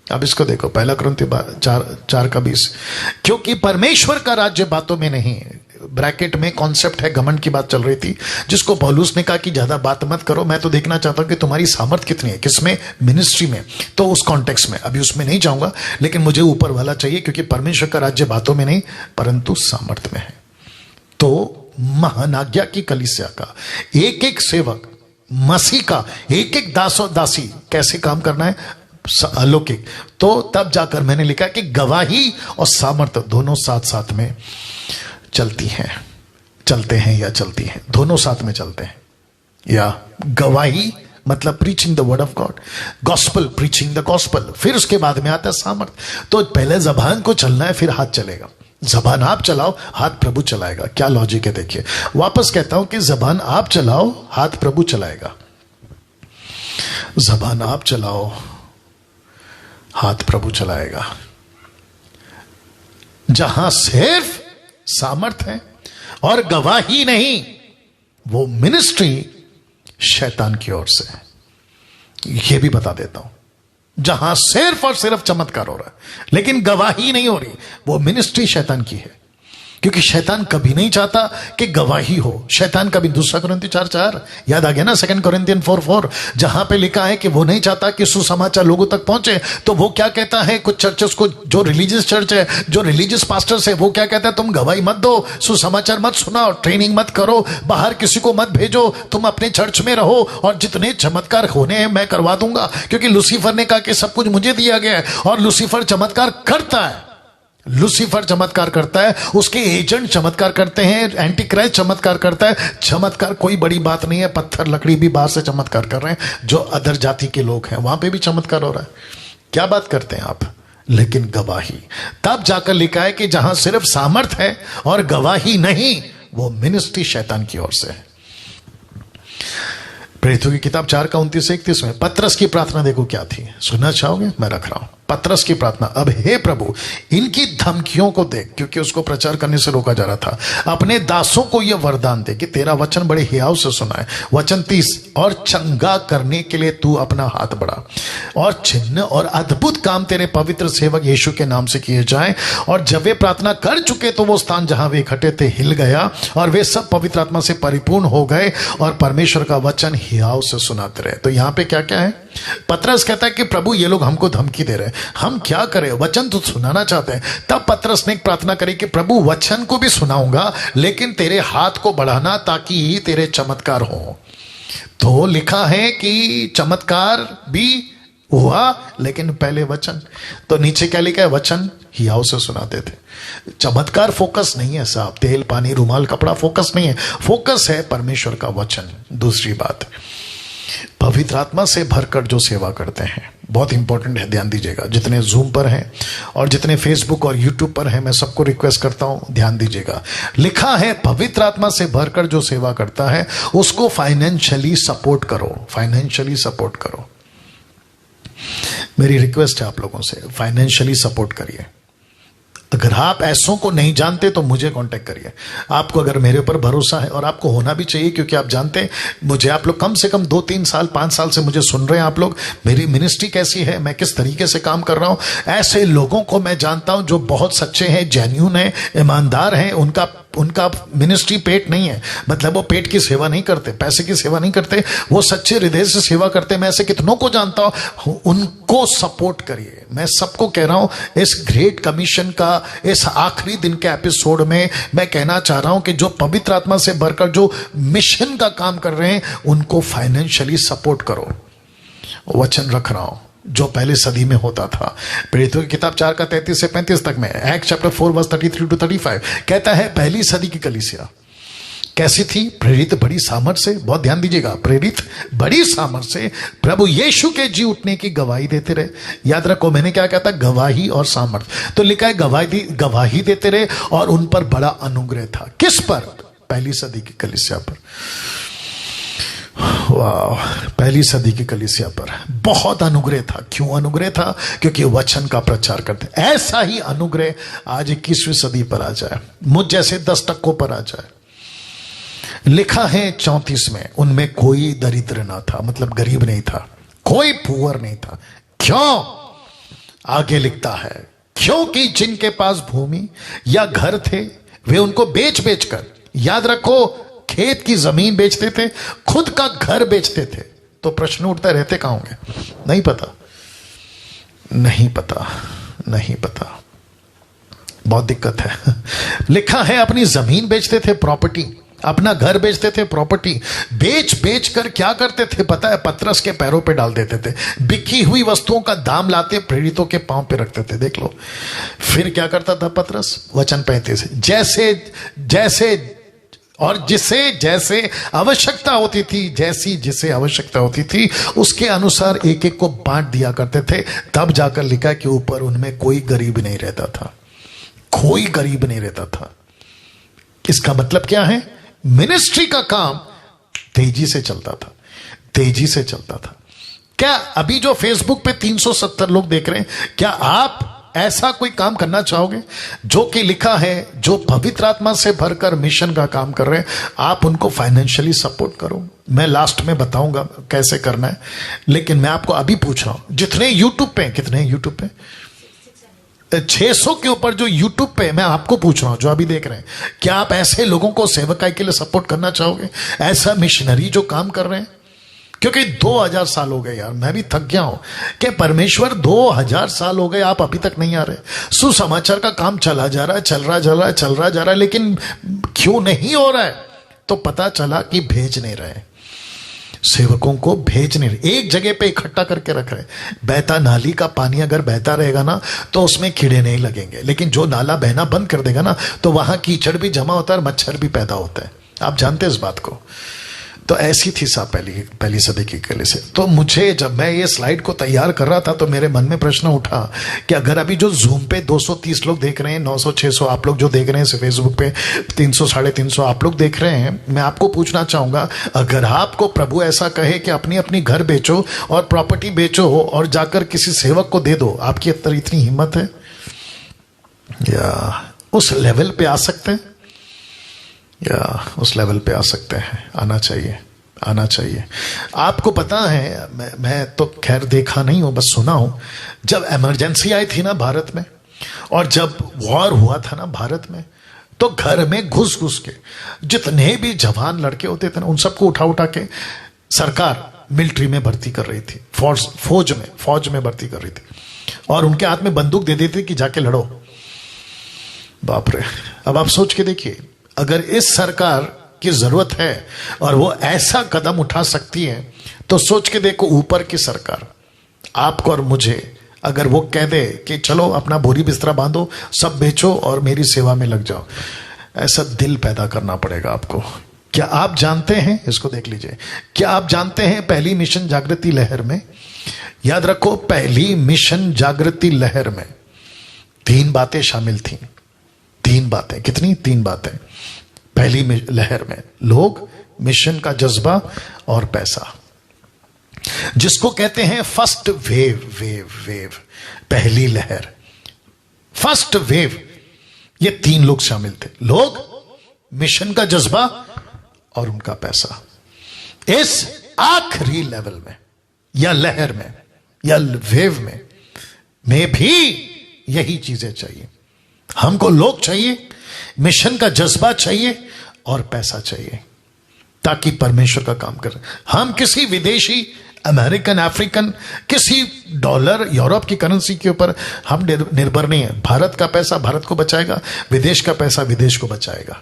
Speaker 1: अब इसको देखो, 1 कुरिन्थी 4:20, क्योंकि परमेश्वर का राज्य बातों में नहीं, ब्रैकेट में कॉन्सेप्ट है, घमंड की बात चल रही थी, जिसको पौलुस ने कहा कि ज्यादा बात मत करो, मैं तो देखना चाहता हूं कि तुम्हारी सामर्थ कितनी है। किसमें? मिनिस्ट्री में। तो उस कॉन्टेक्स्ट में अभी उसमें नहीं जाऊंगा, लेकिन मुझे ऊपर वाला चाहिए, क्योंकि परमेश्वर का राज्य बातों में नहीं परंतु सामर्थ में है। तो महानाज्ञा की कलीसिया का एक एक सेवक, मसीह का एक एक दास और दासी कैसे काम करना है? अलौकिक। तो तब जाकर मैंने लिखा कि गवाही और सामर्थ दोनों साथ साथ में चलती हैं, चलते हैं या चलती हैं, दोनों साथ में चलते हैं। या गवाही मतलब preaching the word of God, gospel, preaching the gospel, फिर उसके बाद में आता है सामर्थ। तो पहले जबान को चलना है, फिर हाथ चलेगा। जबान आप चलाओ, हाथ प्रभु चलाएगा। क्या लॉजिक है देखिए, वापस कहता हूं कि जबान आप चलाओ, हाथ प्रभु चलाएगा। जबान आप चलाओ, हाथ प्रभु चलाएगा। जहां सिर्फ सामर्थ है और गवाही नहीं, वो मिनिस्ट्री शैतान की ओर से है। यह भी बता देता हूं, जहां सिर्फ और सिर्फ चमत्कार हो रहा है लेकिन गवाही नहीं हो रही, वो मिनिस्ट्री शैतान की है। क्योंकि शैतान कभी नहीं चाहता कि गवाही हो। शैतान कभी, 2 कुरिन्थियों 4:4 याद आ गया ना, 2 कुरिन्थियन 4:4, जहां पे लिखा है कि वो नहीं चाहता कि सुसमाचार लोगों तक पहुंचे। तो वो क्या कहता है, कुछ चर्चेस को, जो रिलीजियस चर्च है, जो रिलीजियस पास्टर्स है, वो क्या कहता है, तुम गवाही मत दो, सुसमाचार मत सुनाओ, ट्रेनिंग मत करो, बाहर किसी को मत भेजो, तुम अपने चर्च में रहो और जितने चमत्कार होने हैं मैं करवा दूंगा, क्योंकि लूसीफर ने कहा कि सब कुछ मुझे दिया गया है। और लूसीफर चमत्कार करता है, लूसीफर चमत्कार करता है, उसके एजेंट चमत्कार करते हैं, एंटी क्राइस्ट चमत्कार करता है। चमत्कार कोई बड़ी बात नहीं है, पत्थर लकड़ी भी बाहर से चमत्कार कर रहे हैं, जो अदर जाति के लोग हैं वहां पे भी चमत्कार हो रहा है। क्या बात करते हैं आप। लेकिन गवाही, तब जाकर लिखा है कि जहां सिर्फ सामर्थ है और गवाही नहीं, वो मिनिस्ट्री शैतान की ओर से है। प्रेरितों की किताब 4:29-31 में पतरस की प्रार्थना देखो क्या थी, सुनना चाहोगे, मैं रख रहा हूं। पतरस की प्रार्थना, अब हे प्रभु इनकी धमकियों को देख, क्योंकि उसको प्रचार करने से रोका जा रहा था, अपने दासों को यह वरदान दे कि तेरा वचन बड़े हियाव से सुना है। वचन 30, और चंगा करने के लिए तू अपना हाथ बढ़ा और चिन्ह और अद्भुत काम तेरे पवित्र सेवक यीशु के नाम से किए जाएं। और जब वे प्रार्थना कर चुके तो वो स्थान जहां वे इकट्ठे थे हिल गया और वे सब पवित्र आत्मा से परिपूर्ण हो गए और परमेश्वर का वचन हियाव से सुनाते रहे। तो यहां पे क्या क्या है, पतरस कहता है कि प्रभु ये लोग हमको धमकी दे रहे हैं, हम क्या करें, वचन तो सुनाना चाहते हैं। तब पतरस ने एक प्रार्थना करी कि प्रभु वचन को भी सुनाऊंगा, लेकिन तेरे हाथ को बढ़ाना ताकि तेरे चमत्कार हो। तो लिखा है कि चमत्कार भी हुआ, लेकिन पहले वचन। तो नीचे क्या लिखा है, वचन हियाव से सुनाते थे। चमत्कार फोकस नहीं है साहब, तेल पानी रुमाल कपड़ा फोकस नहीं है, फोकस है परमेश्वर का वचन। दूसरी बात, पवित्र आत्मा से भरकर जो सेवा करते हैं, बहुत इंपॉर्टेंट है, ध्यान दीजिएगा। जितने जूम पर हैं और जितने फेसबुक और यूट्यूब पर हैं, मैं सबको रिक्वेस्ट करता हूं ध्यान दीजिएगा। लिखा है पवित्र आत्मा से भरकर जो सेवा करता है उसको फाइनेंशियली सपोर्ट करो, फाइनेंशियली सपोर्ट करो। मेरी रिक्वेस्ट है आप लोगों से, फाइनेंशियली सपोर्ट करिए। अगर आप ऐसों को नहीं जानते तो मुझे कांटेक्ट करिए। आपको अगर मेरे ऊपर भरोसा है, और आपको होना भी चाहिए, क्योंकि आप जानते हैं मुझे, आप लोग कम से कम 2-3 साल 5 साल से मुझे सुन रहे हैं आप लोग, मेरी मिनिस्ट्री कैसी है, मैं किस तरीके से काम कर रहा हूं। ऐसे लोगों को मैं जानता हूं जो बहुत सच्चे हैं, जेन्युइन हैं, ईमानदार हैं। उनका मिनिस्ट्री पेट नहीं है, मतलब वो पेट की सेवा नहीं करते, पैसे की सेवा नहीं करते, वो सच्चे हृदय से सेवा करते। मैं ऐसे कितनों को जानता हूं, उनको सपोर्ट करिए। मैं सबको कह रहा हूं, इस ग्रेट कमीशन का इस आखिरी दिन के एपिसोड में मैं कहना चाह रहा हूं कि जो पवित्र आत्मा से भरकर जो मिशन का काम कर रहे हैं, उनको फाइनेंशियली सपोर्ट करो। वचन रख रहा हूं जो पहले सदी में होता था। प्रेरितों की किताब 4:33-35 तक में, एक्ट चैप्टर 4:33-35 कहता है, पहली सदी की कलीसिया कैसी थी, प्रेरित बड़ी सामर्थ से, बहुत ध्यान दीजिएगा, प्रेरित बड़ी सामर्थ से प्रभु यीशु के जी उठने की गवाही देते रहे। याद रखो मैंने क्या कहता, गवाही और सामर्थ। तो लिखा है गवाही देते रहे और उन पर बड़ा अनुग्रह था। किस पर, पहली सदी की कलीसिया पर। वाह, पहली सदी की कलीसिया पर बहुत अनुग्रह था। क्यों अनुग्रह था, क्योंकि वचन का प्रचार करते। ऐसा ही अनुग्रह आज 21वीं सदी पर आ जाए, मुझ जैसे 10 टक्कों पर आ जाए। लिखा है 34 में, उनमें कोई दरिद्र ना था, मतलब गरीब नहीं था, कोई पुअर नहीं था। क्यों, आगे लिखता है, क्योंकि जिनके पास भूमि या घर थे वे उनको बेच बेच कर, याद रखो खेत की जमीन बेचते थे, खुद का घर बेचते थे। तो प्रश्न उठता, रहते कहां होंगे, नहीं पता, नहीं पता, नहीं पता, बहुत दिक्कत है। लिखा है अपनी जमीन बेचते थे, प्रॉपर्टी, अपना घर बेचते थे, प्रॉपर्टी बेच बेच कर क्या करते थे पता है, पतरस के पैरों पे डाल देते थे। बिकी हुई वस्तुओं का दाम लाते प्रेरितों के पांव पे रखते थे। देख लो फिर क्या करता था पतरस, वचन 35, जैसे जैसे और जिसे जैसे आवश्यकता होती थी, जैसी जिसे आवश्यकता होती थी उसके अनुसार एक एक को बांट दिया करते थे। तब जाकर लिखा कि ऊपर उनमें कोई गरीब नहीं रहता था, कोई गरीब नहीं रहता था। इसका मतलब क्या है, मिनिस्ट्री का काम तेजी से चलता था, तेजी से चलता था। क्या अभी जो फेसबुक पे 370 लोग देख रहे हैं, क्या आप ऐसा कोई काम करना चाहोगे जो कि लिखा है, जो पवित्र आत्मा से भरकर मिशन का काम कर रहे हैं, आप उनको फाइनेंशियली सपोर्ट करो। मैं लास्ट में बताऊंगा कैसे करना है, लेकिन मैं आपको अभी पूछ रहा हूं, जितने यूट्यूब पे, कितने यूट्यूब पे, 600 के ऊपर जो यूट्यूब पे, मैं आपको पूछ रहा हूं जो अभी देख रहे हैं, क्या आप ऐसे लोगों को सेवकाई के लिए सपोर्ट करना चाहोगे? ऐसा मिशनरी जो काम कर रहे हैं? क्योंकि 2000 साल हो गए यार, मैं भी थक गया हूं कि परमेश्वर 2000 साल हो गए, आप अभी तक नहीं आ रहे। सुसमाचार का काम चला जा रहा है, चल रहा है, लेकिन क्यों नहीं हो रहा है? तो पता चला कि भेज नहीं रहे, सेवकों को भेज नहीं रहे, एक जगह पे इकट्ठा करके रख रहे। बहता नाली का पानी अगर बहता रहेगा ना तो उसमें कीड़े नहीं लगेंगे, लेकिन जो नाला बहना बंद कर देगा ना तो वहां कीचड़ भी जमा होता है और मच्छर भी पैदा होता है। आप जानते हैं इस बात को। तो ऐसी थी साहब पहली सदी की कलीसिया। तो मुझे जब मैं ये स्लाइड को तैयार कर रहा था तो मेरे मन में प्रश्न उठा कि अगर अभी जो जूम पे 230 लोग देख रहे हैं, 900-600 आप लोग जो देख रहे हैं, फेसबुक पे 300-350 आप लोग देख रहे हैं, मैं आपको पूछना चाहूंगा, अगर आपको प्रभु ऐसा कहे कि अपनी अपनी घर बेचो और प्रॉपर्टी बेचो और जाकर किसी सेवक को दे दो, आपकी अंदर इतनी हिम्मत है या उस लेवल पे आ सकते हैं? या उस लेवल पे आ सकते हैं? आना चाहिए। आपको पता है, मैं तो खैर देखा नहीं हूं, बस सुना हूं, जब इमरजेंसी आई थी ना भारत में, और जब वॉर हुआ था ना भारत में, तो घर में घुस के जितने भी जवान लड़के होते थे ना, उन सबको उठा के सरकार मिलिट्री में भर्ती कर रही थी, फौज में भर्ती कर रही थी, और उनके हाथ में बंदूक दे देती थी कि जाके लड़ो। बाप रे! अब आप सोच के देखिए, अगर इस सरकार की जरूरत है और वो ऐसा कदम उठा सकती है, तो सोच के देखो ऊपर की सरकार आपको और मुझे अगर वो कह दे कि चलो अपना बोरी बिस्तरा बांधो, सब बेचो और मेरी सेवा में लग जाओ, ऐसा दिल पैदा करना पड़ेगा आपको। क्या आप जानते हैं, इसको देख लीजिए, क्या आप जानते हैं पहली मिशन जागृति लहर में, याद रखो, पहली मिशन जागृति लहर में 3 बातें शामिल थी। 3 बातें, कितनी? 3 बातें पहली लहर में। लोग, मिशन का जज्बा और पैसा, जिसको कहते हैं फर्स्ट वेव, पहली लहर, फर्स्ट वेव। ये 3 लोग शामिल थे, लोग, मिशन का जज्बा और उनका पैसा। इस आखिरी लेवल में या लहर में या वेव में भी यही चीजें चाहिए। हमको लोग चाहिए, मिशन का जज्बा चाहिए और पैसा चाहिए, ताकि परमेश्वर का काम करें। हम किसी विदेशी, अमेरिकन, अफ्रीकन, किसी डॉलर, यूरोप की करेंसी के ऊपर हम निर्भर नहीं है। भारत का पैसा भारत को बचाएगा, विदेश का पैसा विदेश को बचाएगा।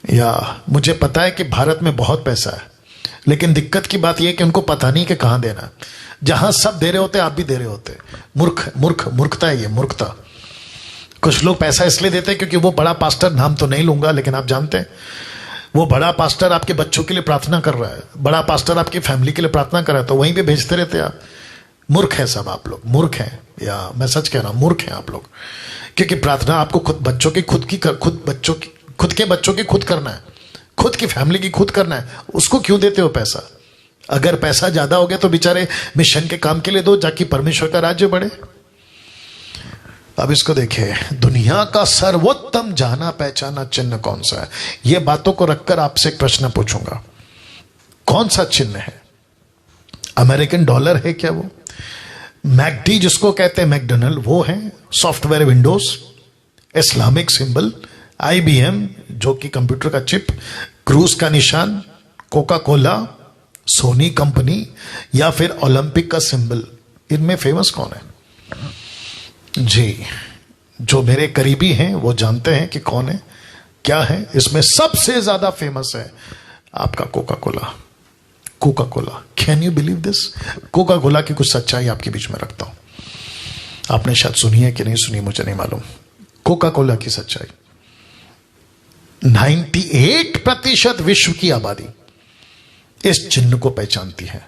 Speaker 1: या मुझे पता है कि भारत में बहुत पैसा है, लेकिन दिक्कत की बात यह कि उनको पता नहीं कि कहां देना। जहां सब दे रहे होते आप भी दे रहे होते। मूर्खता है ये, मूर्खता। कुछ लोग पैसा इसलिए देते हैं क्योंकि वो बड़ा पास्टर, नाम तो नहीं लूंगा, लेकिन आप जानते हैं, वो बड़ा पास्टर आपके बच्चों के लिए प्रार्थना कर रहा है, बड़ा पास्टर आपकी फैमिली के लिए प्रार्थना कर रहा है, तो वहीं पे भेजते रहते हैं आप। मूर्ख है सब आप लोग, मूर्ख हैं, या मैं सच कह रहा हूं, मूर्ख हैं आप लोग। क्योंकि प्रार्थना आपको खुद के बच्चों की खुद करना है, खुद की फैमिली की खुद करना है, उसको क्यों देते हो पैसा? अगर पैसा ज्यादा हो गया तो बेचारे मिशन के काम के लिए दो, जाकि परमेश्वर का राज्य बढ़े। अब इसको देखिए, दुनिया का सर्वोत्तम जाना पहचाना चिन्ह कौन सा है? ये बातों को रखकर आपसे एक प्रश्न पूछूंगा, कौन सा चिन्ह है? अमेरिकन डॉलर है क्या वो? मैकडी जिसको कहते हैं, मैकडोनल्ड वो है? Software Windows, Islamic symbol, IBM जो कि कंप्यूटर का चिप, क्रूज का निशान, कोका कोला, सोनी कंपनी, या फिर ओलंपिक का सिंबल? इनमें फेमस कौन है जी? जो मेरे करीबी हैं वो जानते हैं कि कौन है, क्या है। इसमें सबसे ज्यादा फेमस है आपका Coca Cola. Can you believe this? Coca Cola की कुछ सच्चाई आपके बीच में रखता हूं, आपने शायद सुनी है कि नहीं सुनी, मुझे नहीं मालूम। कोका कोला की सच्चाई, 98% विश्व की आबादी इस चिन्ह को पहचानती है।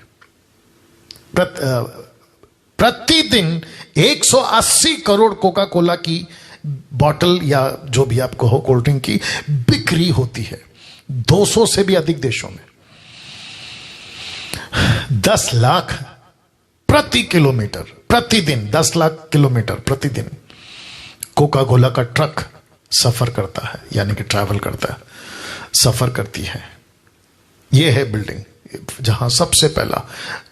Speaker 1: प्रतिदिन 180 करोड़ कोका कोला की बॉटल या जो भी आप कहो कोल्ड ड्रिंक की बिक्री होती है 200 से भी अधिक देशों में। 10 लाख प्रति किलोमीटर प्रतिदिन, 10 लाख किलोमीटर प्रतिदिन कोका कोला का ट्रक सफर करता है, यानी कि ट्रैवल करता है, सफर करती है। यह है बिल्डिंग जहां सबसे पहला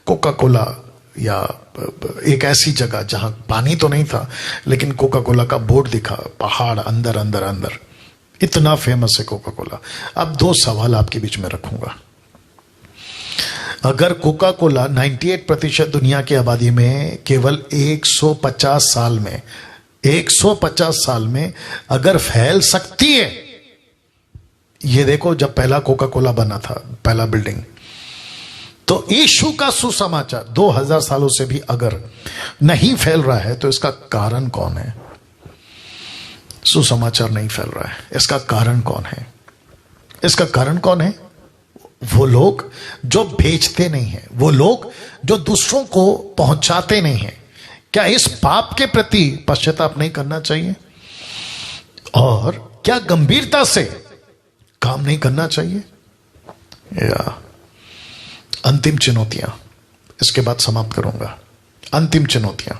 Speaker 1: कोका कोला या एक ऐसी जगह जहां पानी तो नहीं था लेकिन कोका कोला का बोर्ड दिखा, पहाड़ अंदर अंदर अंदर, इतना फेमस है कोका कोला। अब 2 सवाल आपके बीच में रखूंगा। अगर कोका कोला 98% दुनिया की आबादी में केवल 150 साल में 150 साल में अगर फैल सकती है, ये देखो जब पहला कोका कोला बना था, पहला बिल्डिंग, तो यीशु का सुसमाचार 2000 सालों से भी अगर नहीं फैल रहा है तो इसका कारण कौन है? सुसमाचार नहीं फैल रहा है, इसका कारण कौन है? इसका कारण कौन है? वो लोग जो भेजते नहीं हैं, वो लोग जो दूसरों को पहुंचाते नहीं हैं। क्या इस पाप के प्रति पश्चाताप नहीं करना चाहिए? और क्या गंभीरता से काम नहीं करना चाहिए? या अंतिम चुनौतियां, इसके बाद समाप्त करूंगा। अंतिम चुनौतियां,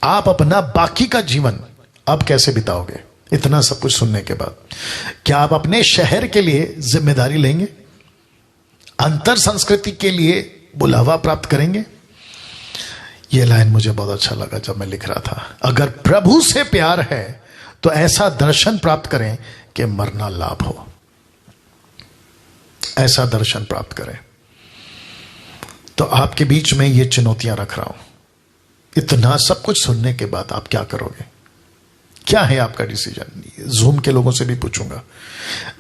Speaker 1: आप अपना बाकी का जीवन अब कैसे बिताओगे? इतना सब कुछ सुनने के बाद क्या आप अपने शहर के लिए जिम्मेदारी लेंगे? अंतर संस्कृति के लिए बुलावा प्राप्त करेंगे? यह लाइन मुझे बहुत अच्छा लगा जब मैं लिख रहा था। अगर प्रभु से प्यार है तो ऐसा दर्शन प्राप्त करें कि मरना लाभ हो। ऐसा दर्शन प्राप्त करें। तो आपके बीच में ये चुनौतियां रख रहा हूं। इतना सब कुछ सुनने के बाद आप क्या करोगे? क्या है आपका डिसीजन? जूम के लोगों से भी पूछूंगा,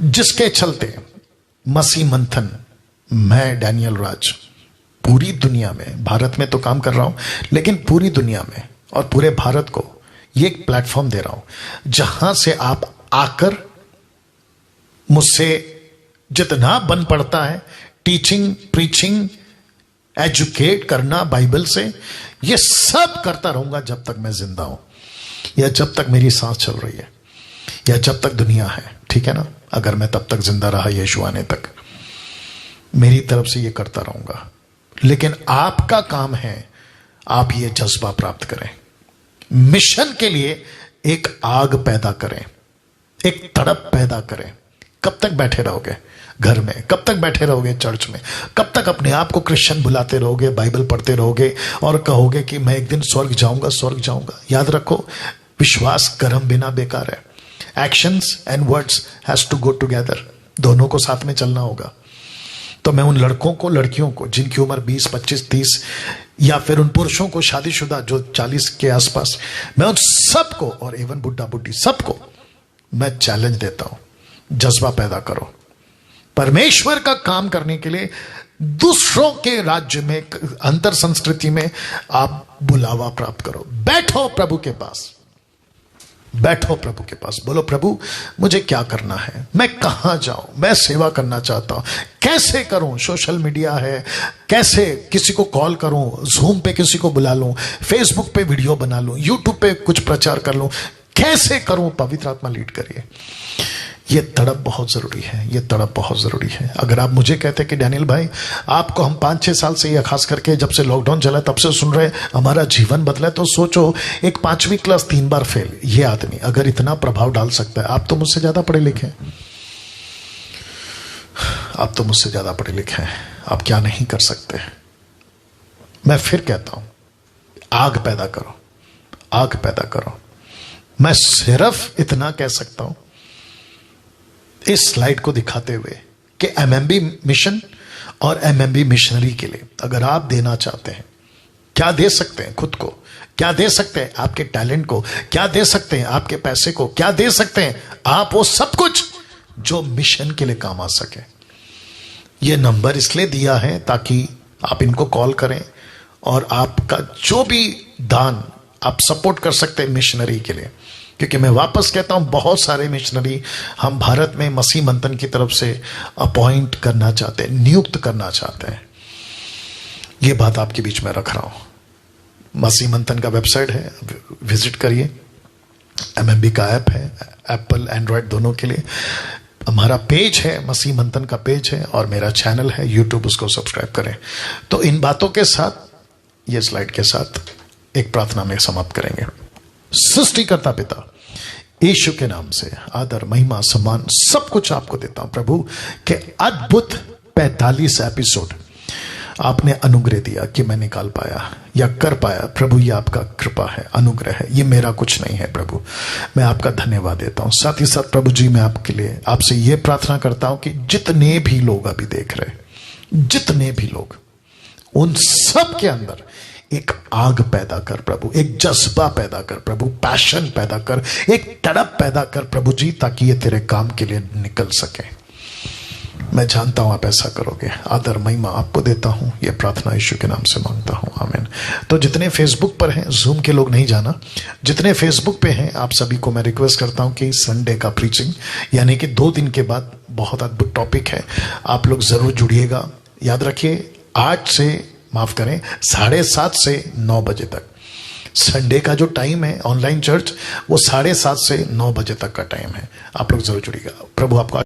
Speaker 1: जिसके चलते मसीह मंथन, मैं डैनियल राज पूरी दुनिया में, भारत में तो काम कर रहा हूं, लेकिन पूरी दुनिया में और पूरे भारत को ये एक प्लेटफॉर्म दे रहा हूं जहां से आप आकर मुझसे जितना बन पड़ता है टीचिंग, प्रीचिंग, एजुकेट करना बाइबल से, ये सब करता रहूंगा जब तक मैं जिंदा हूं, या जब तक मेरी सांस चल रही है, या जब तक दुनिया है। ठीक है ना? अगर मैं तब तक जिंदा रहा यीशु आने तक, मेरी तरफ से ये करता रहूंगा। लेकिन आपका काम है आप ये जज्बा प्राप्त करें, मिशन के लिए एक आग पैदा करें, एक तड़प पैदा करें। कब तक बैठे रहोगे घर में? कब तक बैठे रहोगे चर्च में? कब तक अपने आप को क्रिश्चियन बुलाते रहोगे, बाइबल पढ़ते रहोगे और कहोगे कि मैं एक दिन स्वर्ग जाऊंगा, स्वर्ग जाऊंगा? याद रखो, विश्वास कर्म बिना बेकार है। Actions and words has to go together, दोनों को साथ में चलना होगा। तो मैं उन लड़कों को, लड़कियों को जिनकी उम्र 20, 25, 30, या फिर उन पुरुषों को शादीशुदा जो 40 के आसपास, मैं उन सबको, और एवं बुढ़ा बुढ़ी सबको मैं चैलेंज देता हूं, जज्बा पैदा करो। परमेश्वर का काम करने के लिए दूसरों के राज्य में, अंतर संस्कृति में आप बुलावा प्राप्त करो। बैठो प्रभु के पास, बैठो प्रभु के पास, बोलो प्रभु मुझे क्या करना है, मैं कहां जाऊं, मैं सेवा करना चाहता हूं, कैसे करूं? सोशल मीडिया है, कैसे किसी को कॉल करूं, जूम पे किसी को बुला लूं, फेसबुक पे वीडियो बना लूं, यूट्यूब पे कुछ प्रचार कर लूं, कैसे करूं? पवित्र आत्मा लीड करिए। ये तड़प बहुत जरूरी है, ये तड़प बहुत जरूरी है। अगर आप मुझे कहते कि डैनियल भाई आपको हम 5-6 साल से, या खास करके जब से लॉकडाउन चला तब से सुन रहे, हमारा जीवन बदला है, तो सोचो एक 5वीं क्लास 3 बार फेल, ये आदमी अगर इतना प्रभाव डाल सकता है, आप तो मुझसे ज्यादा पढ़े लिखे हैं, आप तो मुझसे ज्यादा पढ़े लिखे हैं, आप क्या नहीं कर सकते? मैं फिर कहता हूं, आग पैदा करो, आग पैदा करो। मैं सिर्फ इतना कह सकता हूं इस स्लाइड को दिखाते हुए कि एमएमबी मिशन और एमएमबी मिशनरी के लिए अगर आप देना चाहते हैं, क्या दे सकते हैं? खुद को क्या दे सकते हैं? आपके टैलेंट को क्या दे सकते हैं? आपके पैसे को क्या दे सकते हैं? आप वो सब कुछ जो मिशन के लिए काम आ सके। ये नंबर इसलिए दिया है ताकि आप इनको कॉल करें और आपका जो भी दान आप सपोर्ट कर सकते हैं मिशनरी के लिए। क्योंकि मैं वापस कहता हूं, बहुत सारे मिशनरी हम भारत में मसीह मंथन की तरफ से अपॉइंट करना चाहते हैं, नियुक्त करना चाहते हैं। यह बात आपके बीच में रख रहा हूं। मसीह मंथन का वेबसाइट है, विजिट करिए। एमएमबी का ऐप है, एप्पल एंड्रॉयड दोनों के लिए। हमारा पेज है, मसीह मंथन का पेज है, और मेरा चैनल है यूट्यूब, उसको सब्सक्राइब करें। तो इन बातों के साथ, ये स्लाइड के साथ एक प्रार्थना में समाप्त करेंगे। सृष्टिकर्ता पिता, यीशु के नाम से आदर, महिमा, सम्मान सब कुछ आपको देता हूं प्रभु, के अद्भुत 45 एपिसोड आपने अनुग्रह दिया कि मैं निकाल पाया या कर पाया। प्रभु ये आपका कृपा है, अनुग्रह है, ये मेरा कुछ नहीं है। प्रभु मैं आपका धन्यवाद देता हूं। साथ ही साथ प्रभु जी मैं आपके लिए आपसे ये प्रार्थना करता हूं कि जितने भी लोग अभी देख रहे, जितने भी लोग, उन सब के अंदर एक आग पैदा कर प्रभु, एक जज्बा पैदा कर प्रभु, पैशन पैदा कर, एक तड़प पैदा कर प्रभु जी, ताकि ये तेरे काम के लिए निकल सके। मैं जानता हूं आप ऐसा करोगे। आदर महिमा आपको देता हूं, यह प्रार्थना यीशु के नाम से मांगता हूं, आमीन। तो जितने फेसबुक पर हैं, जूम के लोग नहीं जाना, जितने फेसबुक पे हैं आप सभी को मैं रिक्वेस्ट करता हूं कि संडे का प्रीचिंग यानी कि 2 दिन के बाद बहुत अद्भुत टॉपिक है, आप लोग जरूर जुड़िएगा। याद रखिए 8 से माफ करें 7:30 से 9 बजे तक संडे का जो टाइम है ऑनलाइन चर्च, वो 7:30 से 9 बजे तक का टाइम है। आप लोग जरूर जुड़िएगा। प्रभु आपका